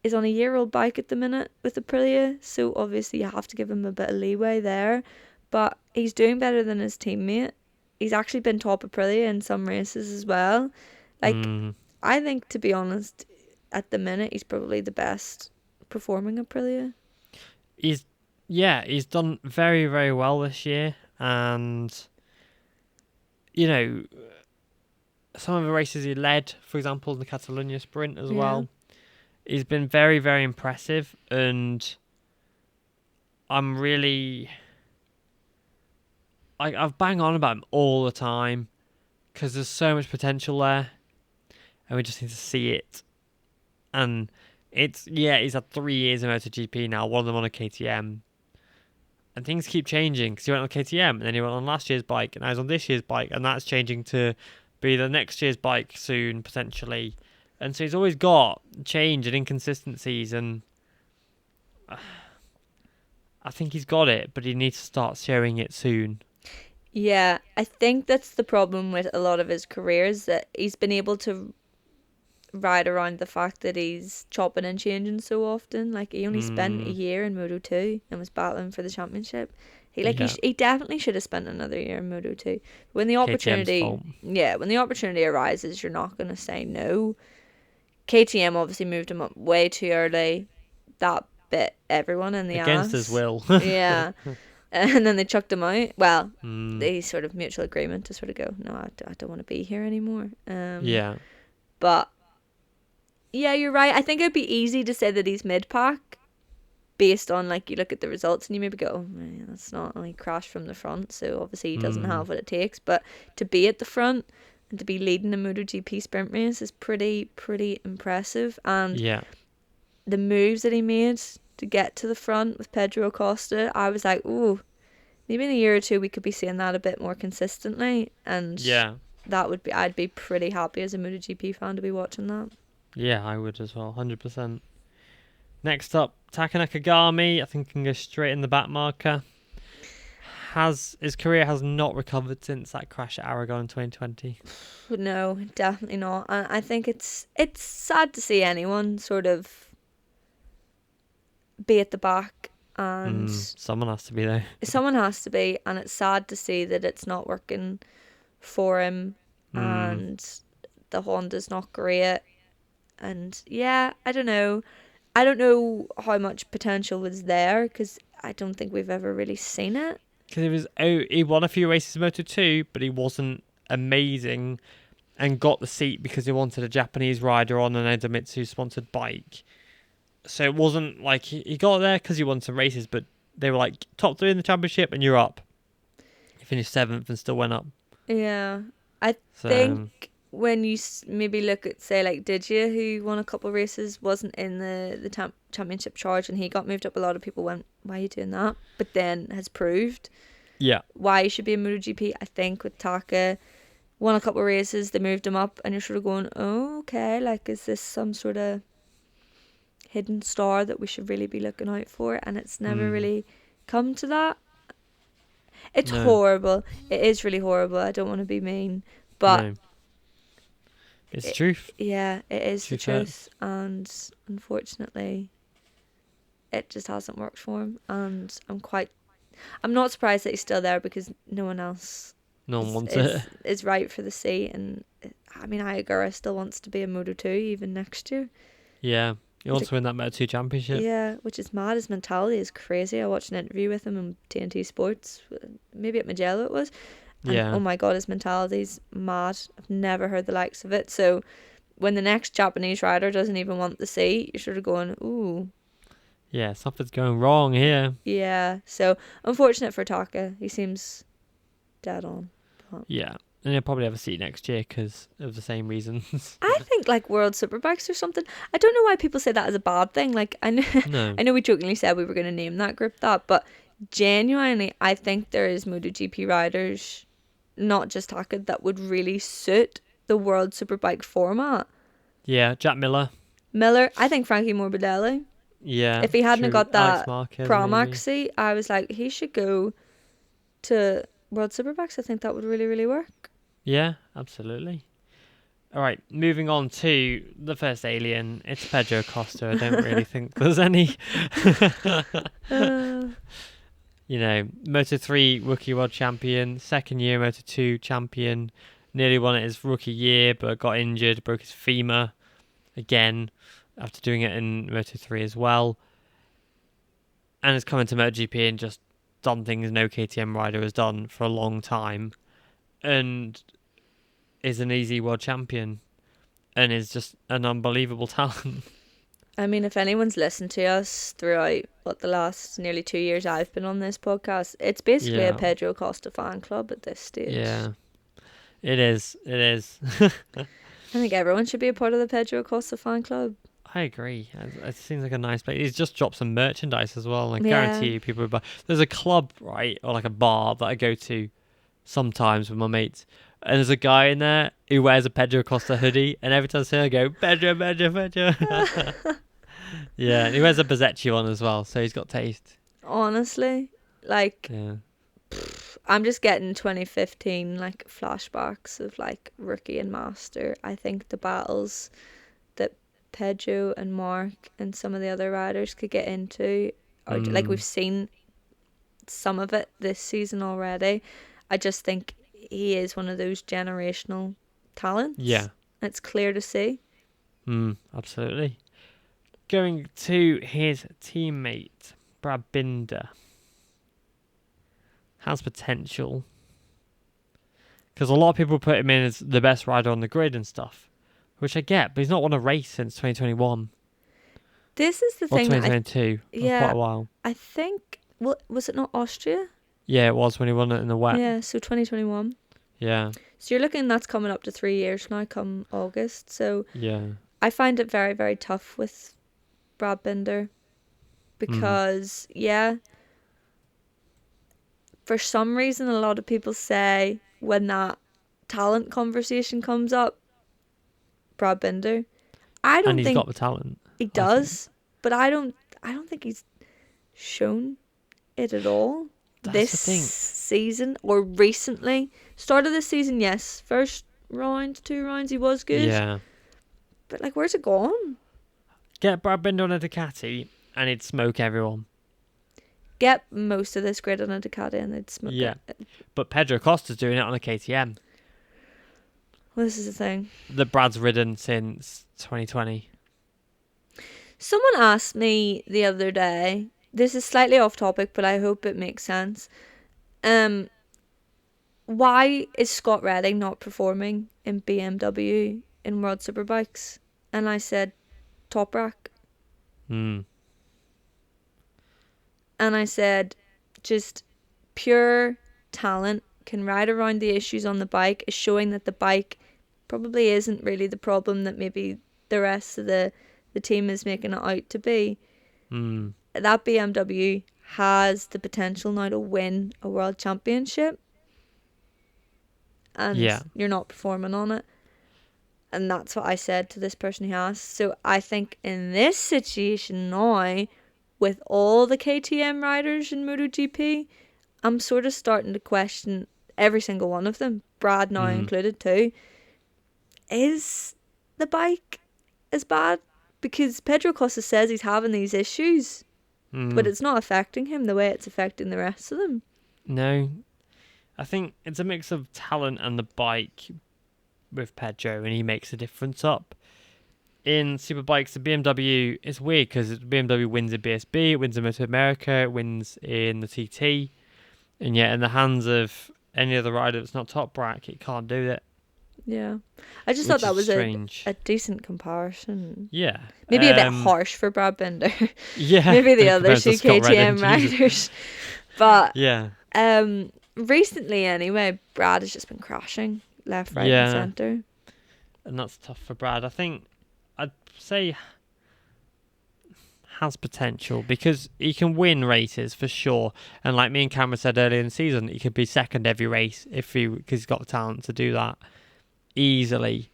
is on a year-old bike at the minute with Aprilia, so obviously you have to give him a bit of leeway there. But he's doing better than his teammate. He's actually been top Aprilia in some races as well. Like, I think, to be honest, at the minute, he's probably the best performing Aprilia. He's done very, very well this year. And, you know, some of the races he led, for example, the Catalonia Sprint as well, he's been very, very impressive. And I'm really... I've bang on about him all the time because there's so much potential there and we just need to see it. And he's had 3 years in MotoGP now, one of them on a KTM. And things keep changing because he went on KTM and then he went on last year's bike and now he's on this year's bike and that's changing to be the next year's bike soon, potentially. And so he's always got change and inconsistencies and I think he's got it, but he needs to start showing it soon. Yeah, I think that's the problem with a lot of his careers, that he's been able to ride around the fact that he's chopping and changing so often. Like, he only spent a year in Moto 2 and was battling for the championship. He definitely should have spent another year in Moto 2. When the opportunity arises, you're not going to say no. KTM obviously moved him up way too early. That bit everyone in the Against ass. his will. Yeah. And then they chucked him out. Well, they sort of mutual agreement to sort of go, no, I don't want to be here anymore. Yeah. But, yeah, you're right. I think it'd be easy to say that he's mid-pack based on, like, you look at the results and you maybe go, oh, man, that's not only crash from the front, so obviously he doesn't have what it takes. But to be at the front and to be leading a MotoGP sprint race is pretty impressive. And the moves that he made to get to the front with Pedro Acosta, I was like, ooh, maybe in a year or two we could be seeing that a bit more consistently, and that would be, I'd be pretty happy as a MotoGP fan to be watching that. Yeah, I would as well, 100%. Next up, Taka Nakagami, I think can go straight in the back marker. His career has not recovered since that crash at Aragon in 2020. No, definitely not. And I think it's sad to see anyone sort of be at the back, and someone has to be there. Someone has to be, and it's sad to see that it's not working for him, and the Honda's not great. And yeah, I don't know how much potential was there, because I don't think we've ever really seen it. Because he won a few races in Moto 2, but he wasn't amazing and got the seat because he wanted a Japanese rider on an Edomitsu sponsored bike. So it wasn't like he got there because he won some races, but they were like top 3 in the championship and you're up. He finished 7th and still went up. Yeah. I think when you maybe look at, say, like Digia, who won a couple of races, wasn't in the championship charge and he got moved up, a lot of people went, why are you doing that? But then has proved why he should be in MotoGP. I think with Taka, won a couple of races, they moved him up, and you're sort of going, oh, okay, like, is this some sort of hidden star that we should really be looking out for? And it's never really come to that. It's No. horrible. It is really horrible. I don't want to be mean, but No. It's the truth. yeah, it is the Truth truth, and unfortunately, it just hasn't worked for him. And I'm not surprised that he's still there, because no one else No one wants it. is right for the seat. And I mean, Ayagura still wants to be a Moto2 even next year. Yeah. He wants to win that Moto2 championship. Yeah, which is mad. His mentality is crazy. I watched an interview with him on TNT Sports, maybe at Magello it was. And Yeah. oh my god, his mentality's mad. I've never heard the likes of it. So when the next Japanese rider doesn't even want the seat, you're sort of going, ooh. Yeah, something's going wrong here. Yeah. So unfortunate for Taka. He seems dead on. Yeah. And he'll probably have a seat next year because of the same reasons. I think like World Superbikes or something. I don't know why people say that as a bad thing. Like I No. know we jokingly said we were going to name that group that, but genuinely I think there is MotoGP riders, not just Taka, that would really suit the World Superbike format. Yeah, Jack Miller. I think Frankie Morbidelli. Yeah. If he hadn't true. got that Alex Marquez, Pramac maybe. seat, I was like, he should go to World Superbikes. I think that would really, really work. Yeah, absolutely. All right, moving on to the first alien. It's Pedro Acosta. I don't really think there's any. You know, Moto3 rookie world champion, second year Moto2 champion, nearly won it his rookie year, but got injured, broke his femur again after doing it in Moto3 as well. And has come into MotoGP and just done things no KTM rider has done for a long time. And is an easy world champion and is just an unbelievable talent. I mean, if anyone's listened to us throughout the last nearly 2 years I've been on this podcast, it's basically a Pedro Acosta fan club at this stage. Yeah, it is. It is. I think everyone should be a part of the Pedro Acosta fan club. I agree. It seems like a nice place. He's just dropped some merchandise as well. And I guarantee you people would buy. There's a club, right, or like a bar that I go to sometimes with my mates. And there's a guy in there who wears a Pedro Acosta hoodie. And every time I see him, I go, Pedro, Pedro, Pedro. Yeah, and he wears a Bazzetti one as well. So he's got taste. Honestly, like, Yeah. I'm just getting 2015 like flashbacks of like rookie and master. I think the battles that Pedro and Mark and some of the other riders could get into, or like we've seen some of it this season already. I just think he is one of those generational talents. Yeah. It's clear to see. Absolutely. Going to his teammate, Brad Binder. Has potential. Because a lot of people put him in as the best rider on the grid and stuff. Which I get, but he's not won a race since 2021. This is the Or thing. 2022. Yeah. Quite a while. I think, was it not Austria? Yeah, it was when he won it in the wet. Yeah, so 2021. Yeah. So you're looking, that's coming up to 3 years now, come August. So Yeah. I find it very, very tough with Brad Binder. Because, yeah, for some reason, a lot of people say when that talent conversation comes up, Brad Binder. I don't And he's think got the talent. he does, but I don't think he's shown it at all. That's the This thing. season or recently. Start of this season, yes. First round, 2 rounds, he was good. Yeah. But like, where's it gone? Get Brad Binder on a Ducati and he'd smoke everyone. Get most of this grid on a Ducati and they'd smoke it. But Pedro Acosta's doing it on a KTM. Well, this is the thing. That Brad's ridden since 2020. Someone asked me the other day, this is slightly off topic, but I hope it makes sense. Why is Scott Redding not performing in BMW in World Superbikes? And I said, Toprak. And I said, just pure talent, can ride around the issues on the bike, is showing that the bike probably isn't really the problem that maybe the rest of the team is making it out to be. That BMW has the potential now to win a world championship. and you're not performing on it. And that's what I said to this person who asked. So I think in this situation now, with all the KTM riders in MotoGP, I'm sort of starting to question every single one of them, Brad now included too. Is the bike as bad? Because Pedro Costa says he's having these issues, but it's not affecting him the way it's affecting the rest of them. No. I think it's a mix of talent and the bike with Pedro, and he makes a difference up. In Superbikes, the BMW is weird because BMW wins in BSB, it wins in MotoAmerica, it wins in the TT, and yet in the hands of any other rider that's not Toprak, it can't do it. Yeah. I just thought that was a decent comparison. Yeah. Maybe a bit harsh for Brad Binder. Yeah. Maybe the other two KTM riders. But yeah. Recently anyway, Brad has just been crashing left, right and centre. And that's tough for Brad. I think I'd say has potential because he can win races for sure. And like me and Cameron said earlier in the season, he could be second every race because he's got talent to do that easily.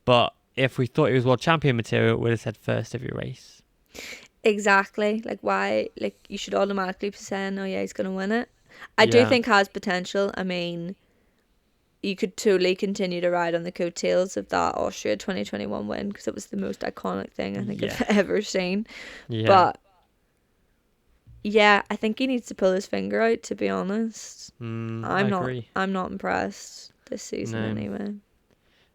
But if we thought he was world champion material, we'd have said first every race. Exactly. Like why? Like you should automatically be saying, "Oh yeah, he's gonna win it." I do think has potential. I mean, you could totally continue to ride on the coattails of that Austria 2021 win because it was the most iconic thing I think I've ever seen. Yeah. But yeah, I think he needs to pull his finger out. To be honest, I agree. I'm not impressed this season anyway.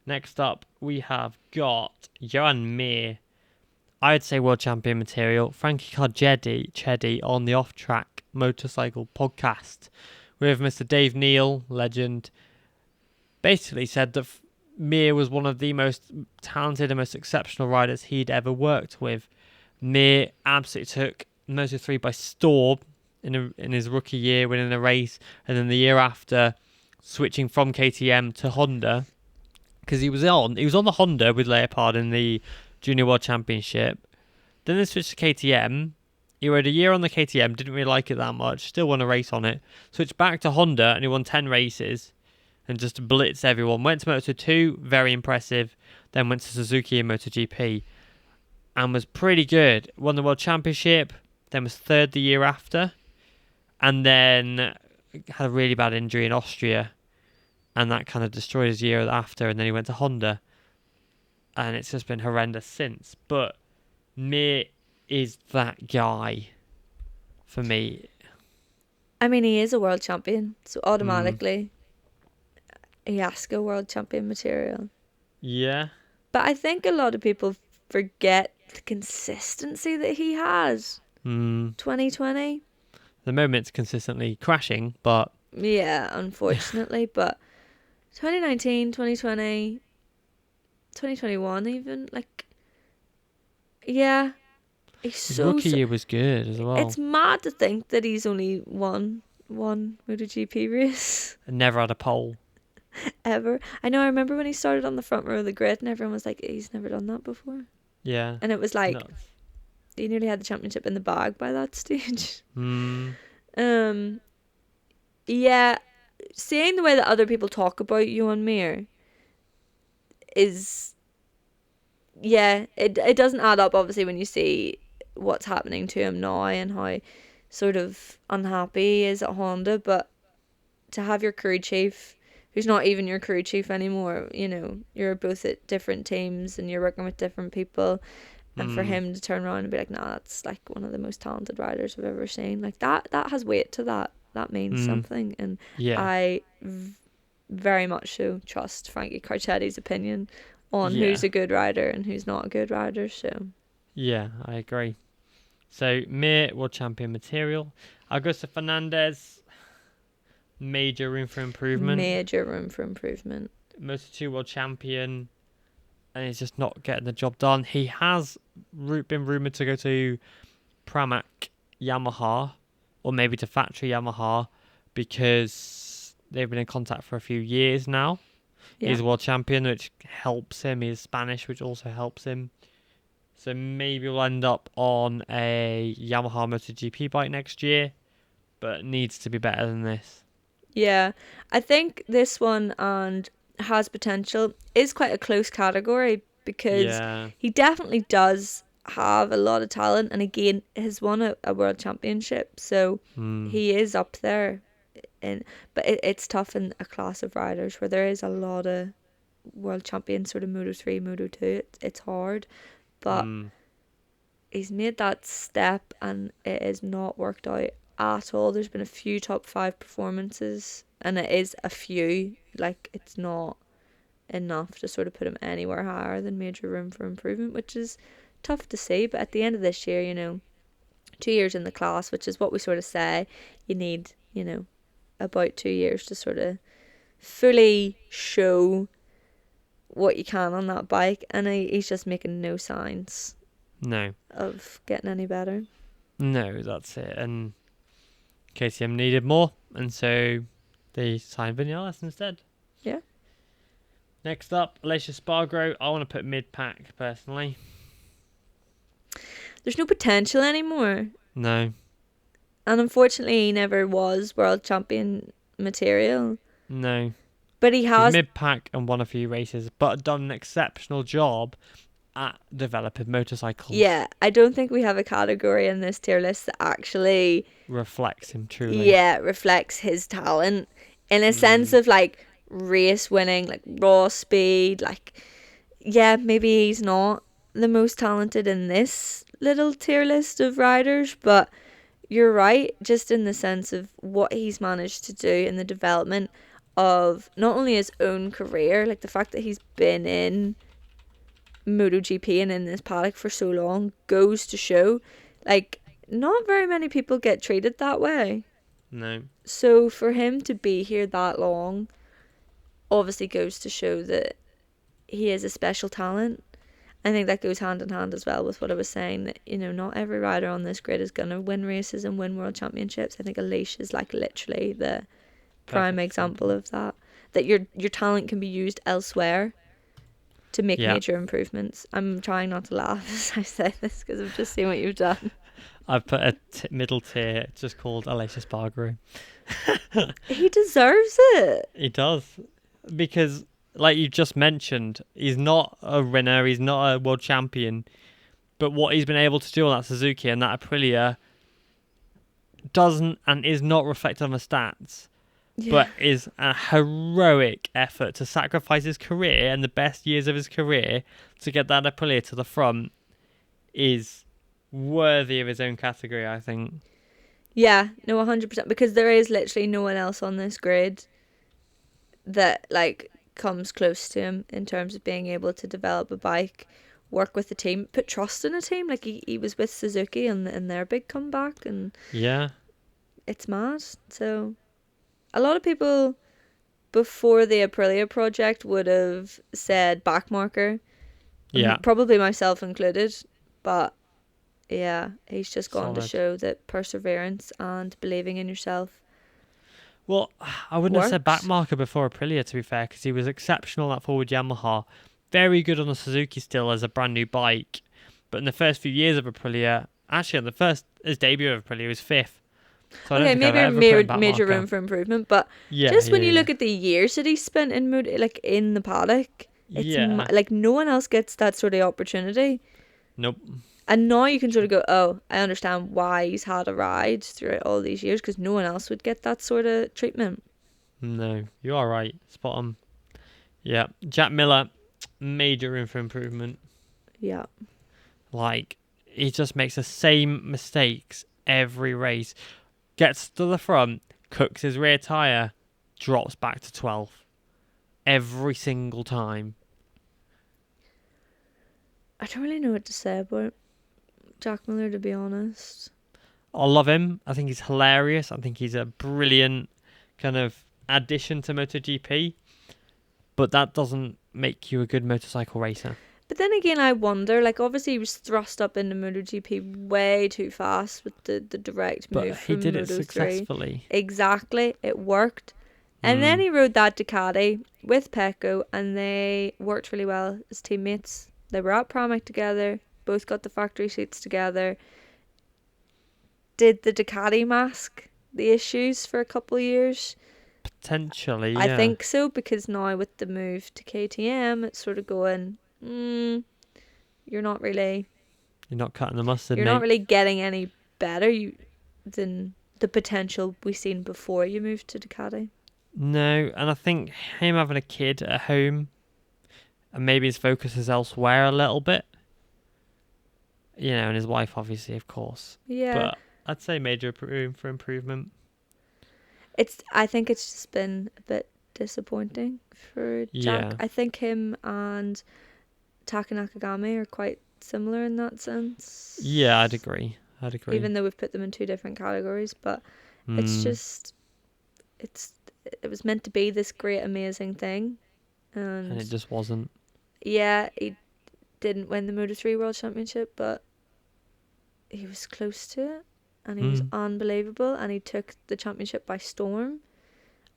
Next up, we have got Johan Mir. I'd say world champion material. Frankie Cardedi on the Off Track Motorcycle podcast with Mr. Dave Neal, legend, basically said that Mir was one of the most talented and most exceptional riders he'd ever worked with. Mir absolutely took Moto3 by storm in his rookie year, winning a race, and then the year after switching from KTM to Honda because he was on the Honda with Leopard in the Junior World Championship. Then they switched to KTM. He rode a year on the KTM, didn't really like it that much, still won a race on it. Switched back to Honda and he won 10 races and just blitzed everyone. Went to Moto2, very impressive. Then went to Suzuki in MotoGP and was pretty good. Won the World Championship, then was third the year after. And then had a really bad injury in Austria. And that kind of destroyed his year after. And then he went to Honda. And it's just been horrendous since. But Mir is that guy for me. I mean, he is a world champion. So automatically, he has to go world champion material. Yeah. But I think a lot of people forget the consistency that he has. 2020. The moment's consistently crashing, but... Yeah, unfortunately. But 2019, 2020, 2021 even, like... Yeah. His rookie year was good as well. It's mad to think that he's only won one MotoGP race. And never had a pole. Ever. I know, I remember when he started on the front row of the grid and everyone was like, he's never done that before. Yeah. And it was like, he nearly had the championship in the bag by that stage. Yeah, seeing the way that other people talk about Johan Mir is, yeah, it doesn't add up obviously when you see what's happening to him now and how sort of unhappy he is at Honda, but to have your crew chief who's not even your crew chief anymore, you know, you're both at different teams and you're working with different people, and for him to turn around and be like, nah, that's like one of the most talented riders I've ever seen, like that has weight to that means something. And I very much so trust Frankie Carcetti's opinion on who's a good rider and who's not a good rider. So yeah, I agree. So Mir, world champion material. Augusto Fernandez, major room for improvement. Moto2 world champion, and he's just not getting the job done. He has been rumoured to go to Pramac Yamaha, or maybe to factory Yamaha, because they've been in contact for a few years now. Yeah. He's a world champion, which helps him. He's Spanish, which also helps him. So maybe we'll end up on a Yamaha MotoGP bike next year, but needs to be better than this. Yeah, I think this one and has potential is quite a close category because Yeah. he definitely does have a lot of talent, and again has won a world championship, so Mm. he is up there. In but it's tough in a class of riders where there is a lot of world champions, sort of Moto 3, Moto 2. It's hard, but Mm. he's made that step and it has not worked out at all. There's been a few top 5 performances, and it is a few. Like, it's not enough to sort of put him anywhere higher than major room for improvement, which is tough to see. But at the end of this year, 2 years in the class, which is what we sort of say, you need, about 2 years to sort of fully show what you can on that bike, and he's just making no signs No. of getting any better. No, that's it. And KTM needed more, and so they signed Vinales instead. Yeah. Next up, Alicia Spargo. I want to put mid-pack, personally. There's no potential anymore, No. and unfortunately he never was world champion material, No. but he He's has. mid-pack and won a few races, but done an exceptional job at developing motorcycles. Yeah, I don't think we have a category in this tier list that actually Reflects him truly. reflects his talent in a sense of like race winning, like raw speed. Like, yeah, maybe he's not the most talented in this little tier list of riders, but you're right, just in the sense of what he's managed to do in the development of not only his own career, like the fact that he's been in MotoGP and in this paddock for so long goes to show, like, not very many people get treated that way. No. So for him to be here that long obviously goes to show that he is a special talent. I think that goes hand in hand as well with what I was saying, that, not every rider on this grid is going to win races and win world championships. I think Alicia is like literally the prime Perfect example of that. That your talent can be used elsewhere to make major improvements. I'm trying not to laugh as I say this because I've just seen what you've done. I've put a middle tier just called Alicia Spargo. He deserves it. He does. Because, like you just mentioned, he's not a winner, he's not a world champion. But what he's been able to do on that Suzuki and that Aprilia doesn't and is not reflected on the stats. Yeah. But is a heroic effort to sacrifice his career and the best years of his career to get that Aprilia to the front is worthy of his own category, I think. Yeah, no, 100%, because there is literally no one else on this grid that like comes close to him in terms of being able to develop a bike, work with the team, put trust in a team. Like he was with Suzuki and their big comeback, and Yeah. it's mad. So a lot of people before the Aprilia project would have said backmarker. Yeah. Probably myself included, but yeah, he's just gone to Solid. show that perseverance and believing in yourself. Well, I wouldn't have said Works. backmarker before Aprilia, to be fair, because he was exceptional at forward Yamaha. Very good on the Suzuki still as a brand new bike. But in the first few years of Aprilia, actually on his debut of Aprilia, he was fifth. So I don't think I've ever put him major backmarker. room for improvement, but Yeah, just when you yeah. look at the years that he spent in like in the paddock, it's Yeah. like no one else gets that sort of opportunity. Nope. And now you can sort of go, oh, I understand why he's had a ride throughout all these years, because no one else would get that sort of treatment. No, you are right. Spot on. Yeah. Jack Miller, major room for improvement. Yeah. Like, he just makes the same mistakes every race. Gets to the front, cooks his rear tyre, drops back to 12th. Every single time. I don't really know what to say about Jack Miller, to be honest. I love him. I think he's hilarious. I think he's a brilliant kind of addition to MotoGP. But that doesn't make you a good motorcycle racer. But then again, I wonder, like, obviously he was thrust up into MotoGP way too fast with the direct move But from he did it Moto3. successfully. Exactly, it worked. And then he rode that Ducati with Pecco, and they worked really well as teammates. They were at Pramac together, both got the factory seats together. Did the Ducati mask the issues for a couple of years? Potentially, I yeah. think so, because now with the move to KTM, it's sort of going, you're not really cutting the mustard, you're mate. not really getting any better than the potential we seen before you moved to Ducati. No, and I think him having a kid at home and maybe his focus is elsewhere a little bit. And his wife, obviously, of course. Yeah. But I'd say major room for improvement. I think it's just been a bit disappointing for Jack. Yeah. I think him and Taka Nakagami are quite similar in that sense. Yeah, I'd agree. Even though we've put them in two different categories, but it's just it was meant to be this great amazing thing, and it just wasn't. Yeah, he didn't win the Moto3 World Championship, but he was close to it, and he was unbelievable, and he took the championship by storm,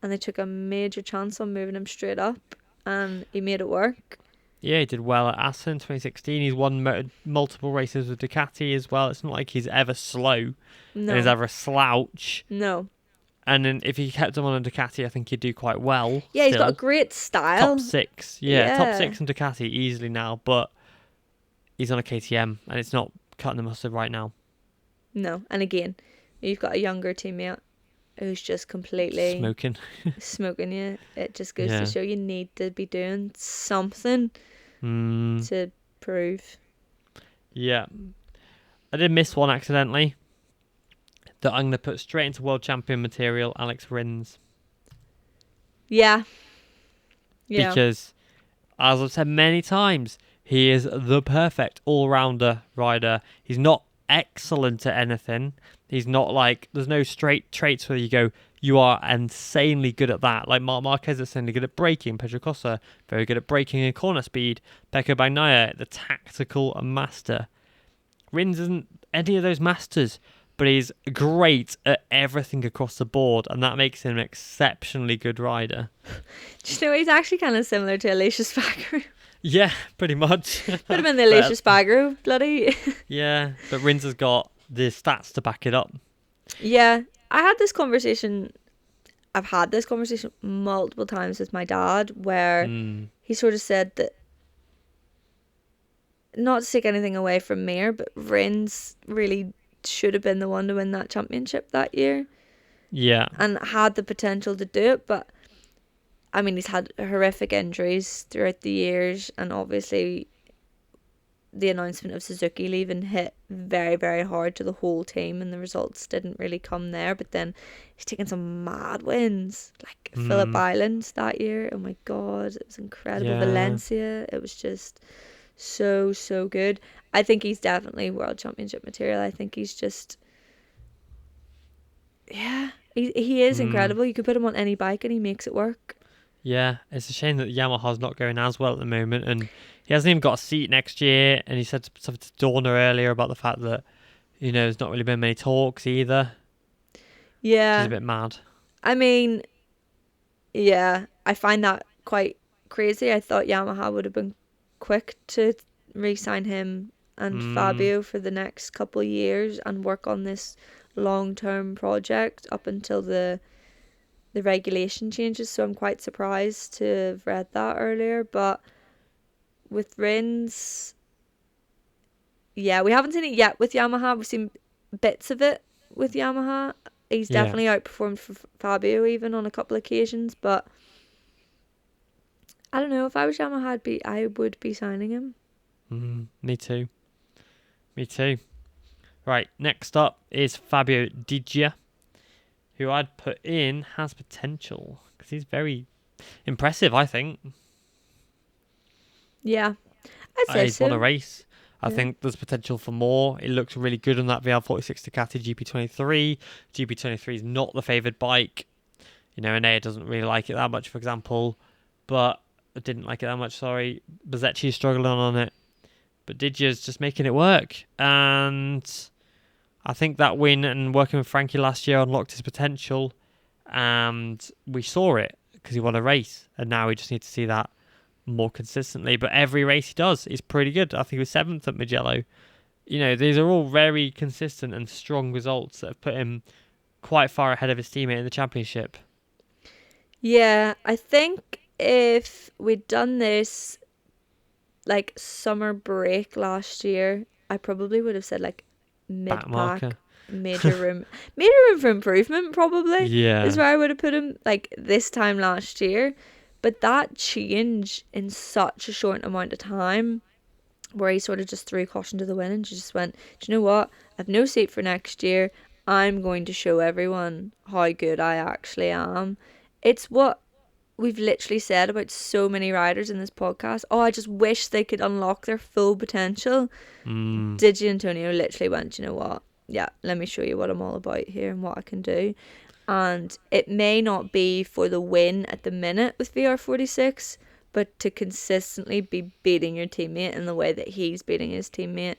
and they took a major chance on moving him straight up, and he made it work. Yeah, he did well at Assen in 2016. He's won multiple races with Ducati as well. It's not like he's ever slow. No. And he's ever a slouch. No. And then if he kept him on a Ducati, I think he'd do quite well. Yeah, he's got a great style. Top 6. Yeah, top 6 in Ducati easily now. But he's on a KTM, and it's not cutting the mustard right now. No. And again, you've got a younger teammate who's just completely smoking you. It just goes to show you need to be doing something to prove. Yeah. I did miss one accidentally that I'm going to put straight into world champion material, Alex Rins. Yeah. Because, as I've said many times, he is the perfect all-rounder rider. He's not excellent at anything. He's not like, there's no straight traits where you go, you are insanely good at that. Like Marc Marquez is insanely good at braking. Pedro Costa, very good at braking and corner speed. Pecco Bagnaia, the tactical master. Rins isn't any of those masters, but he's great at everything across the board, and that makes him an exceptionally good rider. Do you know, he's actually kind of similar to Alicia Spargo. Yeah, pretty much. Put him in the Alicia Spargo, bloody. Yeah, but Rins has got the stats to back it up. Yeah, I've had this conversation multiple times with my dad, where he sort of said that, not to take anything away from Mir, but Rins really should have been the one to win that championship that year. Yeah. And had the potential to do it, but I mean, he's had horrific injuries throughout the years, and obviously the announcement of Suzuki leaving hit very, very hard to the whole team, and the results didn't really come there. But then he's taken some mad wins, like Phillip Island that year. Oh my God, it was incredible. Yeah. Valencia, it was just so, so good. I think he's definitely world championship material. I think he's just, he is incredible. You could put him on any bike and he makes it work. Yeah, it's a shame that Yamaha's not going as well at the moment, and he hasn't even got a seat next year. And he said something to Dorna earlier about the fact that, there's not really been many talks either. Yeah. Which is a bit mad. I mean, yeah, I find that quite crazy. I thought Yamaha would have been quick to re-sign him and Fabio for the next couple of years and work on this long-term project up until the regulation changes, so I'm quite surprised to have read that earlier. But with Rins, yeah, we haven't seen it yet with Yamaha. We've seen bits of it with Yamaha. He's definitely outperformed for Fabio even on a couple of occasions, but I don't know, if I was Yamaha, I would be signing him. Me too. Right, next up is Fabio Di Gia, who I'd put in has potential because he's very impressive, I think. Yeah, I'd say he's won a race. I think there's potential for more. It looks really good on that VR46 Ducati GP23. GP23 is not the favoured bike. Enea doesn't really like it that much, for example. But I didn't like it that much, sorry. Bezzecchi is struggling on it. But Di Gia's just making it work. And I think that win and working with Frankie last year unlocked his potential, and we saw it because he won a race, and now we just need to see that more consistently. But every race he does is pretty good. I think he was 7th at Mugello. These are all very consistent and strong results that have put him quite far ahead of his teammate in the championship. Yeah, I think if we'd done this like summer break last year, I probably would have said like Back mid pack, marker. major room for improvement probably is Yeah. where I would have put him like this time last year. But that change in such a short amount of time, where he sort of just threw caution to the wind and just went, do you know what? I've no seat for next year. I'm going to show everyone how good I actually am. It's what we've literally said about so many riders in this podcast. Oh, I just wish they could unlock their full potential. Mm. Digi Antonio literally went, you know what? Yeah, let me show you what I'm all about here and what I can do. And it may not be for the win at the minute with VR46, but to consistently be beating your teammate in the way that he's beating his teammate,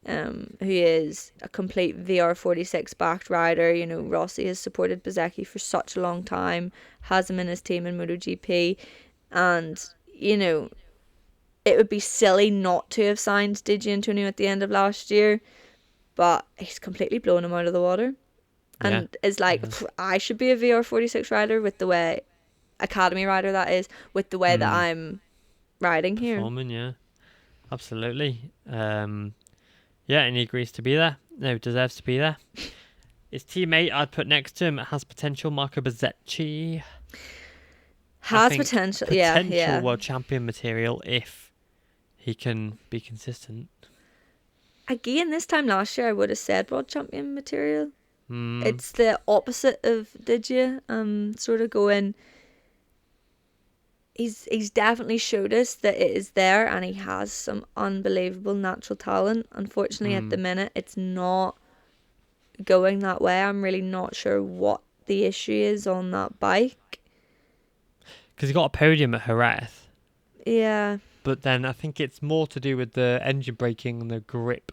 who is a complete VR46 backed rider. You know, Rossi has supported Bezzecchi for such a long time, has him in his team in MotoGP, and, you know, it would be silly not to have signed Digi Antonio at the end of last year, but he's completely blown him out of the water. Yeah. And is like, Yes. I should be a VR46 rider with the way, Academy rider that is, with the way that Mm. I'm riding here. Performing, yeah. Absolutely. Yeah, and he agrees to be there. No, deserves to be there. His teammate I'd put next to him has potential, Marco Bezzecchi. I Has think potential, potential yeah. world champion material if he can be consistent. Again, this time last year I would have said world champion material. Mm. It's the opposite of did you? Sort of going. He's definitely showed us that it is there, and he has some unbelievable natural talent. Unfortunately, at the minute, it's not going that way. I'm really not sure what the issue is on that bike. Because he got a podium at Jerez, Yeah, but then I think it's more to do with the engine braking and the grip,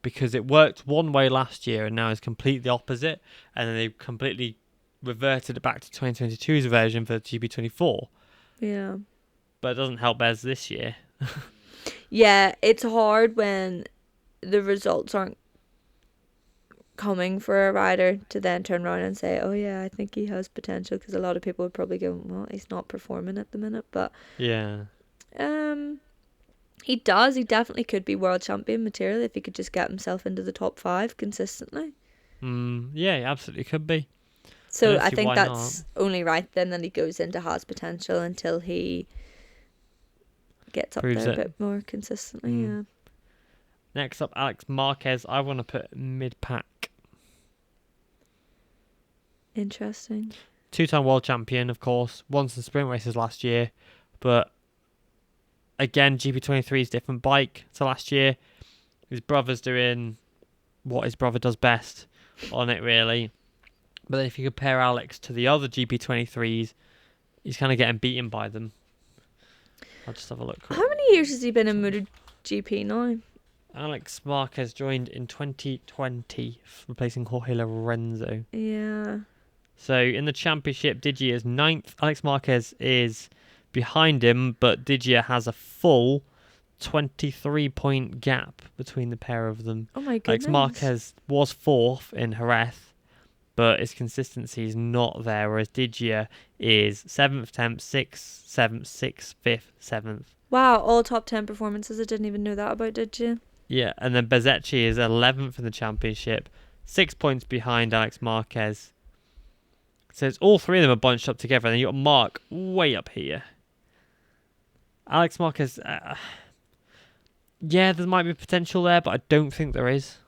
because it worked one way last year and now it's completely the opposite, and then they completely reverted it back to 2022's version for GP24. yeah. But it doesn't help Bez this year. Yeah, it's hard when the results aren't coming for a rider to then turn around and say, oh yeah, I think he has potential, because a lot of people would probably go, well, he's not performing at the minute, but Yeah. he does. He definitely could be world champion material if he could just get himself into the top 5 consistently. Yeah, he absolutely could be. So don't I see think why that's not. only right then that he goes into has potential until he gets up Proves there a it. bit more consistently. Mm. Yeah. Next up, Alex Marquez. I want to put mid-pack. Interesting. Two-time world champion, of course. Won some sprint races last year. But again, GP23 is a different bike to last year. His brother's doing what his brother does best on it, really. But then if you compare Alex to the other GP23s, he's kind of getting beaten by them. I'll just have a look. How many years has he been in MotoGP now? Alex Marquez joined in 2020, replacing Jorge Lorenzo. Yeah. So in the championship, Didier is 9th. Alex Marquez is behind him, but Didier has a full 23-point gap between the pair of them. Oh my Alex goodness. Marquez was 4th in Jerez, but his consistency is not there, whereas Didier is 7th, 10th, 6th, 7th, 6th, 5th, 7th. Wow, all top 10 performances. I didn't even know that about, did you? Yeah, and then Bezzecchi is 11th in the championship, 6 points behind Alex Marquez. So it's all three of them are bunched up together, and then you got Mark way up here. Alex Marquez, yeah, there might be potential there, but I don't think there is.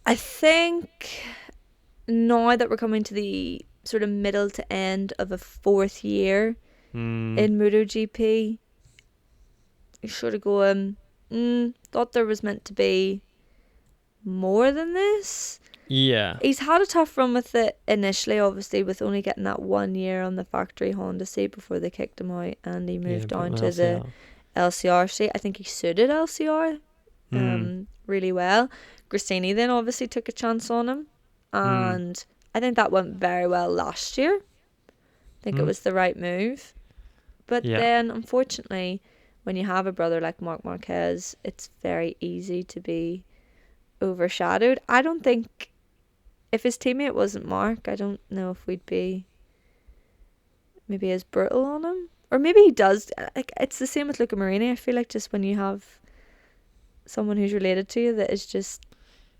I think now that we're coming to the sort of middle to end of a 4th year in MotoGP, you're sort of going, thought there was meant to be more than this. Yeah. He's had a tough run with it initially, obviously, with only getting that 1 year on the factory Honda seat before they kicked him out, and he moved on to the LCR seat. I think he suited LCR really well. Grassini then obviously took a chance on him, and I think that went very well last year. I think it was the right move. But then, unfortunately, when you have a brother like Marc Marquez, it's very easy to be overshadowed. I don't think, if his teammate wasn't Mark, I don't know if we'd be maybe is brutal on him. Or maybe he does. Like, it's the same with Luca Marini. I feel like just when you have someone who's related to you that is just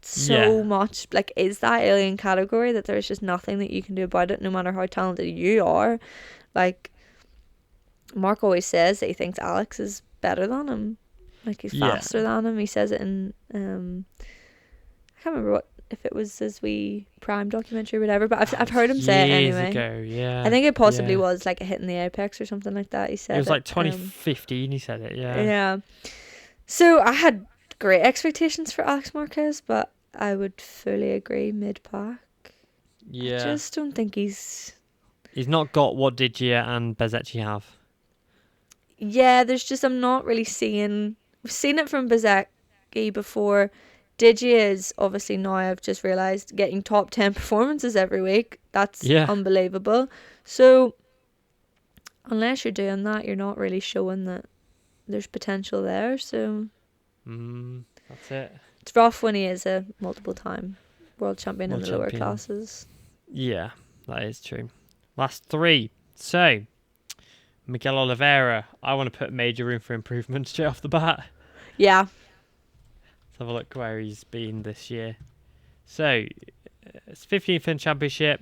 so much, like, is that alien category that there's just nothing that you can do about it, no matter how talented you are. Like, Mark always says that he thinks Alex is better than him. Like, he's faster than him. He says it in, I can't remember if it was his wee Prime documentary or whatever, but I've heard him say it anyway. Ago, yeah. I think it possibly was like a Hitting the Apex or something like that. He said it was like 2015. He said it. Yeah. Yeah. So I had great expectations for Alex Marquez, but I would fully agree, mid-pack. Yeah. I just don't think he's not got what Digia and Bezzecchi have. Yeah, there's just, I'm not really seeing. We've seen it from Bezzecchi before. Digia is obviously, now I've just realised, getting top 10 performances every week. That's unbelievable. So unless you're doing that, you're not really showing that there's potential there. So that's it. It's rough when he is a multiple time world champion in the lower classes. Yeah, that is true. Last three. So Miguel Oliveira, I want to put major room for improvement straight off the bat. Yeah. Let's have a look where he's been this year. So it's 15th in championship,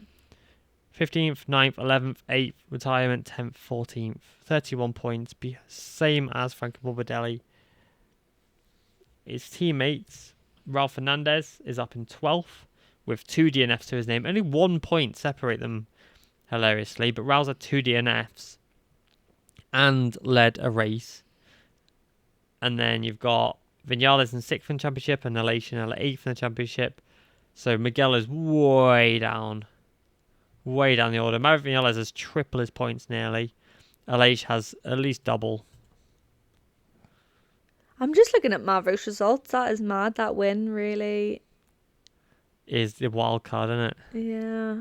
15th, 9th, 11th, 8th, retirement, 10th, 14th, 31 points, same as Franco Morbidelli. His teammates, Ralph Fernandez, is up in 12th with 2 DNFs to his name. Only 1 point separate them, hilariously, but Ralph's had 2 DNFs and led a race. And then you've got Vinales in 6th in the championship and Aleix in 8th in the championship. So Miguel is way down the order. Maverick Vinales has triple his points nearly. Aleix has at least double. I'm just looking at Maverick's results. That is mad. That win really is the wild card, isn't it? Yeah.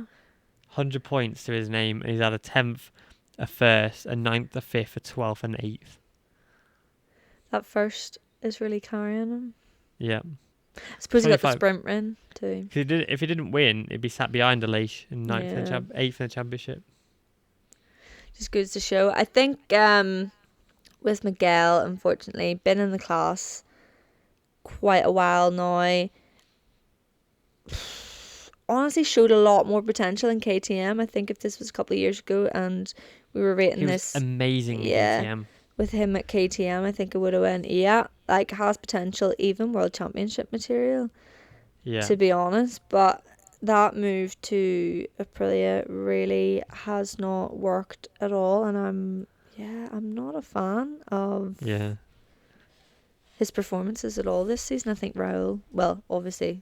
100 points to his name, and he's had a 10th, a 1st, a 9th, a 5th, a 12th, and 8th. That first is really carrying him. Yeah. I suppose he got the sprint win too. If he didn't win, he'd be sat behind Aleix in 9th and 8th in the championship. Just goes to show. I think with Miguel, unfortunately, been in the class quite a while now. Honestly, showed a lot more potential in KTM. I think if this was a couple of years ago and we were rating this amazing KTM. With him at KTM, I think it would have went, like, has potential, even world championship material. Yeah. To be honest, but that move to Aprilia really has not worked at all, and I'm not a fan of his performances at all this season. I think Raul, well, obviously,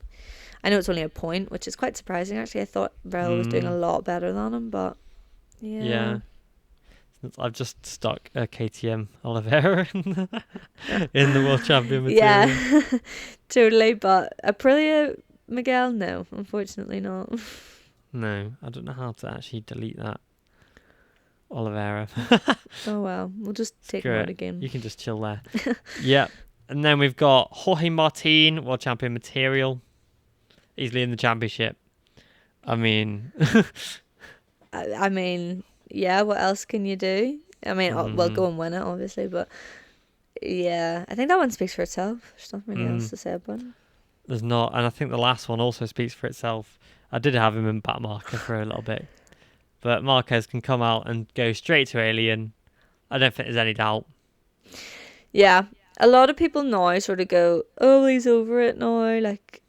I know it's only a point, which is quite surprising actually. I thought Raul was doing a lot better than him, but yeah. I've just stuck a KTM Oliveira in the world champion material. Yeah, totally. But Aprilia Miguel, no, unfortunately not. No, I don't know how to actually delete that Oliveira. Oh well, we'll just take him out again. You can just chill there. Yeah, and then we've got Jorge Martin, world champion material, easily in the championship. I mean, yeah, what else can you do? I mean, well, go and win it, obviously, but yeah, I think that one speaks for itself. There's nothing really else to say about it. There's not, and I think the last one also speaks for itself. I did have him in back marker for a little bit, but Marquez can come out and go straight to Alien. I don't think there's any doubt. Yeah, a lot of people now sort of go, oh, he's over it now, like.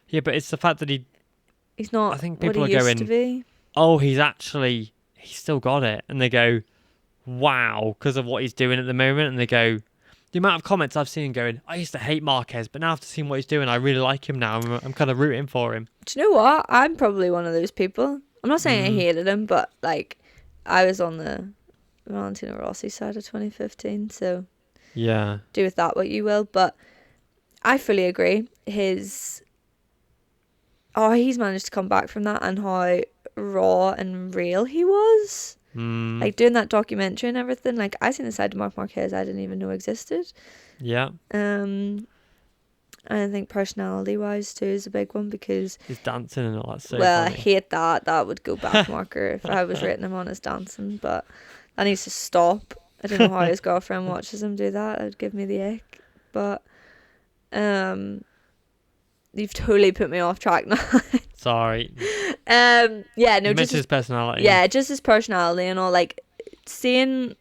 Yeah, but it's the fact that he's not. I think people what he are used going, to be. Oh, he's still got it, and they go, wow, because of what he's doing at the moment, and they go, the amount of comments I've seen going, I used to hate Marquez, but now after seeing what he's doing, I really like him now. I'm kind of rooting for him. Do you know what? I'm probably one of those people. I'm not saying I hated him, but like, I was on the Valentino Rossi side of 2015, so yeah, do with that what you will. But I fully agree. He's managed to come back from that, and how raw and real he was. Like doing that documentary and everything. Like, I seen the side of Mark Marquez I didn't even know existed. Yeah. And And I think personality-wise too is a big one because, His dancing and all that's so well, I funny. hate that. That would go back marker if I was rating him on his dancing, but that needs to stop. I don't know how his girlfriend watches him do that. It would give me the ick. But you've totally put me off track now. Sorry. Yeah, no, You just mentioned his, his personality. yeah, just his personality and all. Like seeing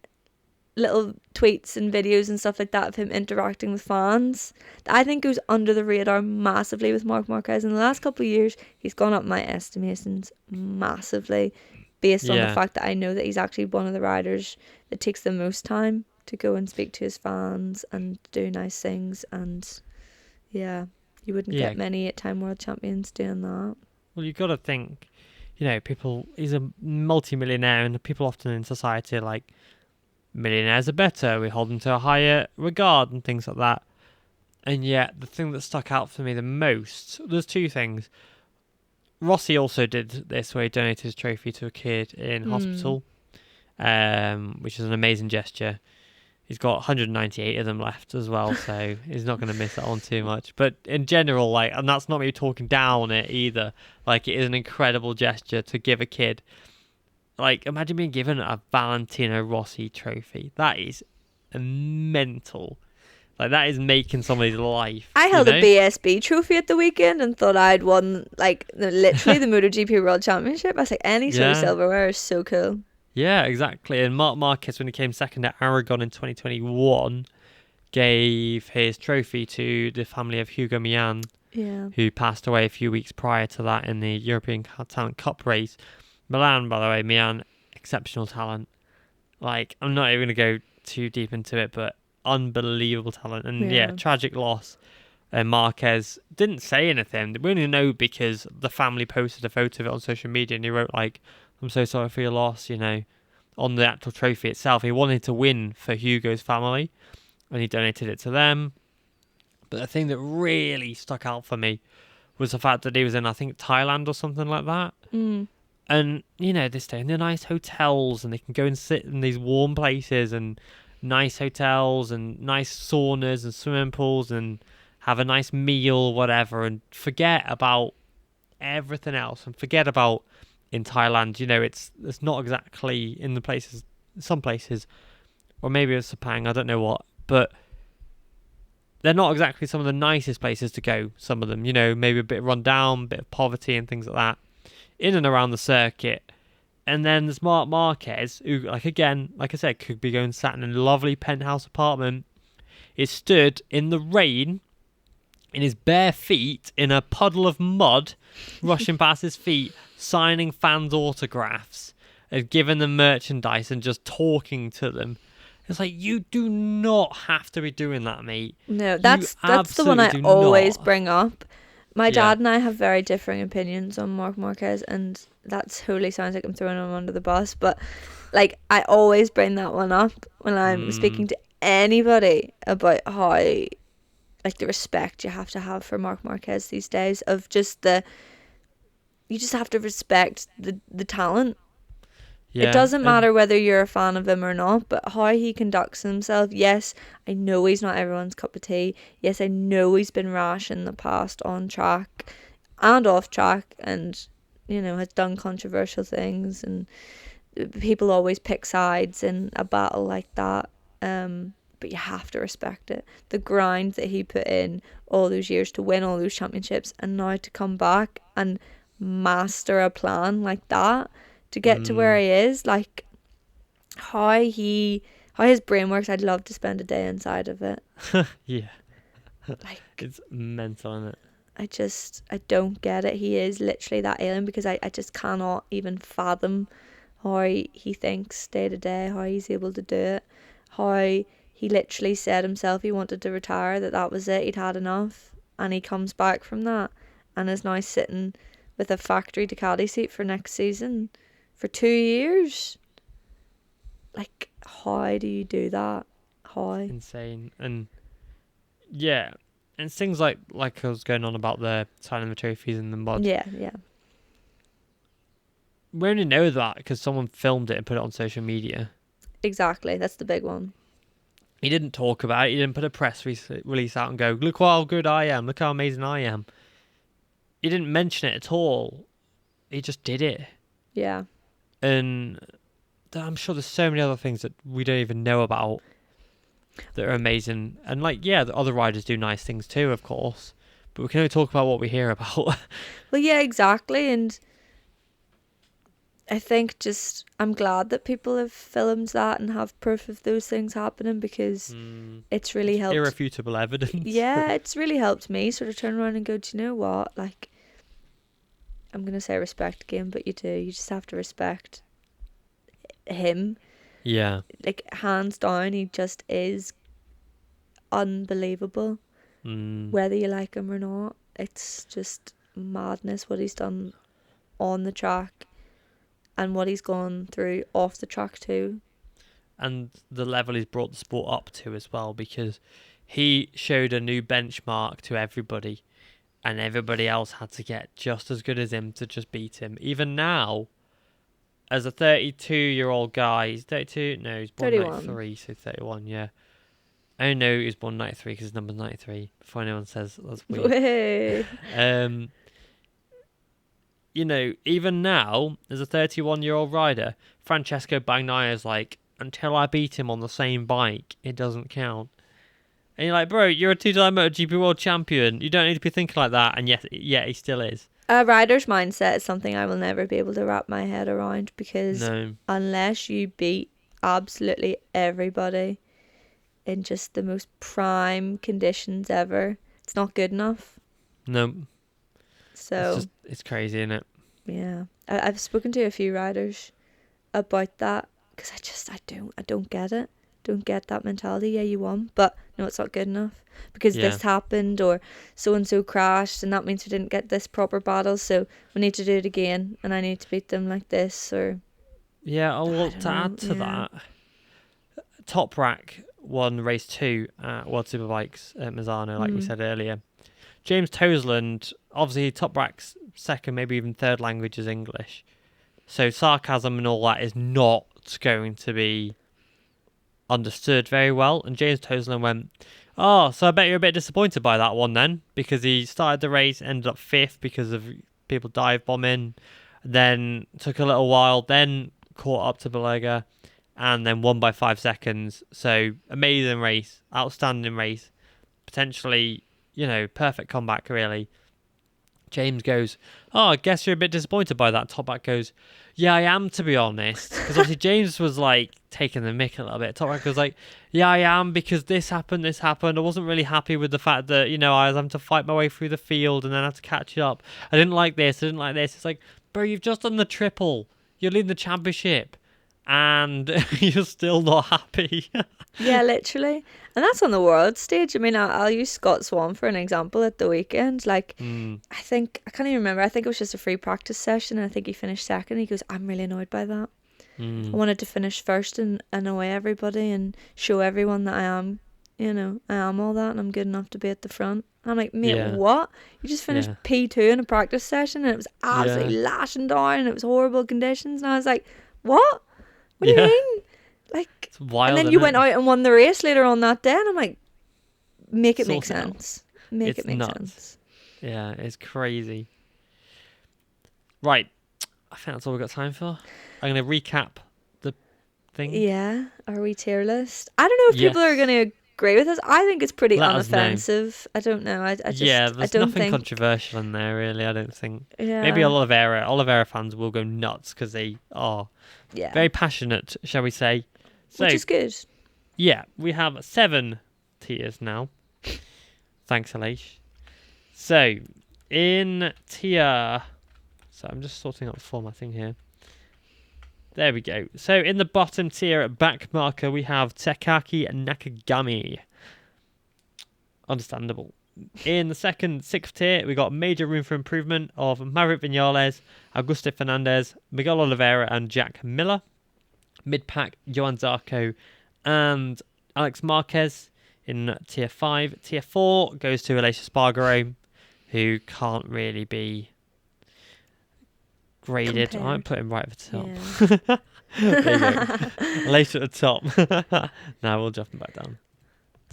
little tweets and videos and stuff like that of him interacting with fans, I think goes under the radar massively with Marc Marquez. In the last couple of years, he's gone up my estimations massively, based on the Yeah. fact that I know that he's actually one of the riders that takes the most time to go and speak to his fans and do nice things. And yeah, you wouldn't Yeah. get many 8-time world champions doing that. Well, you've got to think, he's a multi-millionaire, and people often in society are like, millionaires are better, we hold them to a higher regard and things like that. And yet, the thing that stuck out for me the most, there's two things. Rossi also did this, where he donated his trophy to a kid in hospital, which is an amazing gesture. He's got 198 of them left as well, so he's not going to miss out on too much. But in general, and that's not me talking down it either. It is an incredible gesture to give a kid. Imagine being given a Valentino Rossi trophy. That is mental. That is making somebody's life. I held a BSB trophy at the weekend and thought I'd won, literally the MotoGP World Championship. I was like, any sort of silverware is so cool. Yeah, exactly. And Marc Marquez, when he came second at Aragon in 2021, gave his trophy to the family of Hugo Millan, who passed away a few weeks prior to that in the European Talent Cup race. Millan, by the way, Millan, exceptional talent. I'm not even going to go too deep into it, but unbelievable talent. And tragic loss. And Marquez didn't say anything. We only know because the family posted a photo of it on social media, and he wrote, I'm so sorry for your loss, on the actual trophy itself. He wanted to win for Hugo's family, and he donated it to them. But the thing that really stuck out for me was the fact that he was in, I think, Thailand or something like that. And, they stay in the nice hotels, and they can go and sit in these warm places and nice hotels and nice saunas and swimming pools and have a nice meal, whatever, and forget about everything else and forget about in Thailand. It's not exactly in the places, some places, or maybe it's Sepang, I don't know what, but they're not exactly some of the nicest places to go, some of them, maybe a bit run down, a bit of poverty and things like that, in and around the circuit. And then there's Marc Marquez, who, again, like I said, could be going sat in a lovely penthouse apartment, is stood in the rain, in his bare feet, in a puddle of mud, rushing past his feet, signing fans' autographs, and giving them merchandise and just talking to them. It's you do not have to be doing that, mate. No, that's the one I always bring up. My dad and I have very differing opinions on Marc Marquez, and that totally sounds like I'm throwing him under the bus, but I always bring that one up when I'm speaking to anybody about how the respect you have to have for Marc Marquez these days, of just you just have to respect the talent. It doesn't matter whether you're a fan of him or not, but how he conducts himself. Yes, I know he's not everyone's cup of tea. Yes, I know he's been rash in the past on track and off track, and has done controversial things, and people always pick sides in a battle like that. But you have to respect it. The grind that he put in all those years to win all those championships, and now to come back and master a plan like that to get to where he is, how his brain works. I'd love to spend a day inside of it. Yeah. It's mental, isn't it? I don't get it. He is literally that alien, because I just cannot even fathom how he thinks day to day, how he's able to do it, how he literally said himself he wanted to retire, that was it, he'd had enough, and he comes back from that and is now sitting with a factory Ducati seat for next season for 2 years. How do you do that? How? Insane. And yeah, and things like I was going on about the signing the trophies in the mud. Yeah. We only know that because someone filmed it and put it on social media. Exactly, that's the big one. He didn't talk about it. He didn't put a press release out and go, look how good I am. Look how amazing I am. He didn't mention it at all. He just did it. Yeah. And I'm sure there's so many other things that we don't even know about that are amazing. And the other riders do nice things too, of course. But we can only talk about what we hear about. Well, yeah, exactly. And I think I'm glad that people have filmed that and have proof of those things happening, because it's really helped. Irrefutable evidence. Yeah, it's really helped me sort of turn around and go, do you know what? Like, I'm going to say respect again, but you do. You just have to respect him. Yeah. Like, hands down, he just is unbelievable. Whether you like him or not. It's just madness what he's done on the track and what he's gone through off the track too. And the level he's brought the sport up to as well, because he showed a new benchmark to everybody, and everybody else had to get just as good as him to just beat him. Even now, as a 32-year-old guy, he's 32? No, he's born 93, so 31, yeah. I know he was born 93 because his number's 93, before anyone says that's weird. Even now, as a 31-year-old rider, Francesco Bagnaia is until I beat him on the same bike, it doesn't count. And you're like, bro, you're a 2-time MotoGP world champion. You don't need to be thinking like that, and yet he still is. A rider's mindset is something I will never be able to wrap my head around, because unless you beat absolutely everybody in just the most prime conditions ever, it's not good enough. No. So it's crazy, isn't it? Yeah. I've spoken to a few riders about that, because I don't get it. Don't get that mentality. Yeah, you won, but no, it's not good enough because this happened, or so and so crashed, and that means we didn't get this proper battle, so we need to do it again, and I need to beat them like this, or to add to that, Toprak won race 2 at World Superbikes at Misano, like we said earlier. James Toseland, obviously Toprak's second, maybe even third language is English, so sarcasm and all that is not going to be understood very well. And James Toseland went, oh, so I bet you're a bit disappointed by that one then, because he started the race, ended up 5th because of people dive bombing, then took a little while, then caught up to Belega, and then won by 5 seconds. So amazing race, outstanding race, potentially, perfect comeback really. James goes, oh, I guess you're a bit disappointed by that. Toprak goes, yeah, I am, to be honest. Because obviously James was taking the mick a little bit. Toprak was like, yeah, I am, because this happened. I wasn't really happy with the fact that, I was having to fight my way through the field and then I had to catch up. I didn't like this. It's like, bro, you've just done the triple. You're leading the championship. And you're still not happy. Yeah, literally. And that's on the world stage. I mean, I'll use Scott Swan for an example at the weekend. I can't even remember. I think it was just a free practice session, and I think he finished second. He goes, I'm really annoyed by that. I wanted to finish first and annoy everybody and show everyone that I am, I am all that and I'm good enough to be at the front. And I'm like, mate, what? You just finished P2 in a practice session and it was absolutely lashing down and it was horrible conditions. And I was like, what? What do you mean? It's wild, and then you went out and won the race later on that day, and I'm like, make it make sense. Make it make sense. Yeah, it's crazy. Right, I think that's all we've got time for. I'm going to recap the thing. Yeah, are we tier list? I don't know if people are going to agree with us. I think it's pretty unoffensive. I don't know. I just there's nothing controversial in there, really, I don't think. Yeah. Maybe Oliveira fans will go nuts because they are very passionate, shall we say. Which is good. Yeah, we have 7 tiers now. Thanks, Alish. So, in tier... So, I'm just sorting out the formatting here. There we go. So, in the bottom tier at back marker, we have Takaki Nakagami. Understandable. In the 6th tier, we got major room for improvement of Maverick Vinales, Augusto Fernandez, Miguel Oliveira, and Jack Miller. Mid-pack, Johan Zarco and Alex Marquez in tier 5. Tier 4 goes to Aleix Espargaro, who can't really be graded. I might put him right at the top. Yeah. There you go. Aleix at the top. Now we'll drop him back down.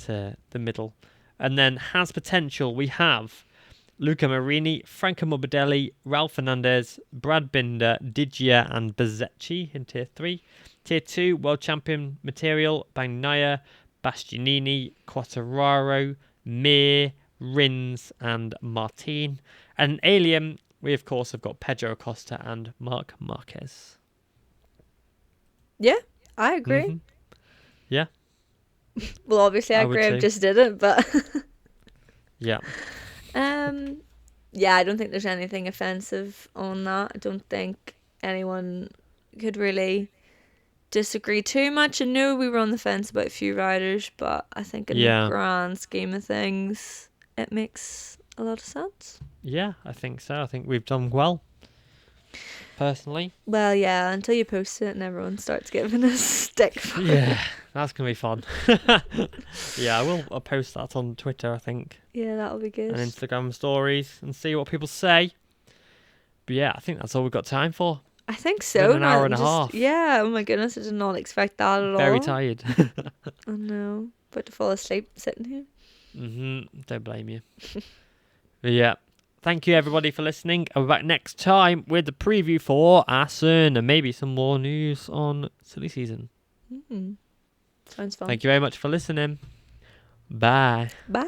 to the middle. And then has potential, we have Luca Marini, Franco Morbidelli, Ralph Fernandez, Brad Binder, Digia and Bezzecchi in Tier 3. Tier 2, World Champion material, Bagnaia, Bastianini, Quartararo, Mir, Rins and Martin. And Alien, we of course have got Pedro Acosta and Marc Marquez. Yeah, I agree. Mm-hmm. Yeah. Well, obviously I agree. I just didn't, but yeah. Yeah, I don't think there's anything offensive on that. I don't think anyone could really disagree too much. I know we were on the fence about a few riders, but I think in the grand scheme of things, it makes a lot of sense. Yeah, I think so. I think we've done well, personally. Well, yeah, until you post it and everyone starts giving us stick for it. Yeah, that's going to be fun. Yeah, I'll post that on Twitter, I think. Yeah, that'll be good. And Instagram stories and see what people say. But yeah, I think that's all we've got time for. I think so. An hour and a half. Yeah, oh my goodness, I did not expect that at all. Very tired. I know. About to fall asleep sitting here. Don't blame you. But yeah, thank you everybody for listening. And we're back next time with the preview for Assen and maybe some more news on silly season. Sounds fun. Thank you very much for listening. Bye. Bye.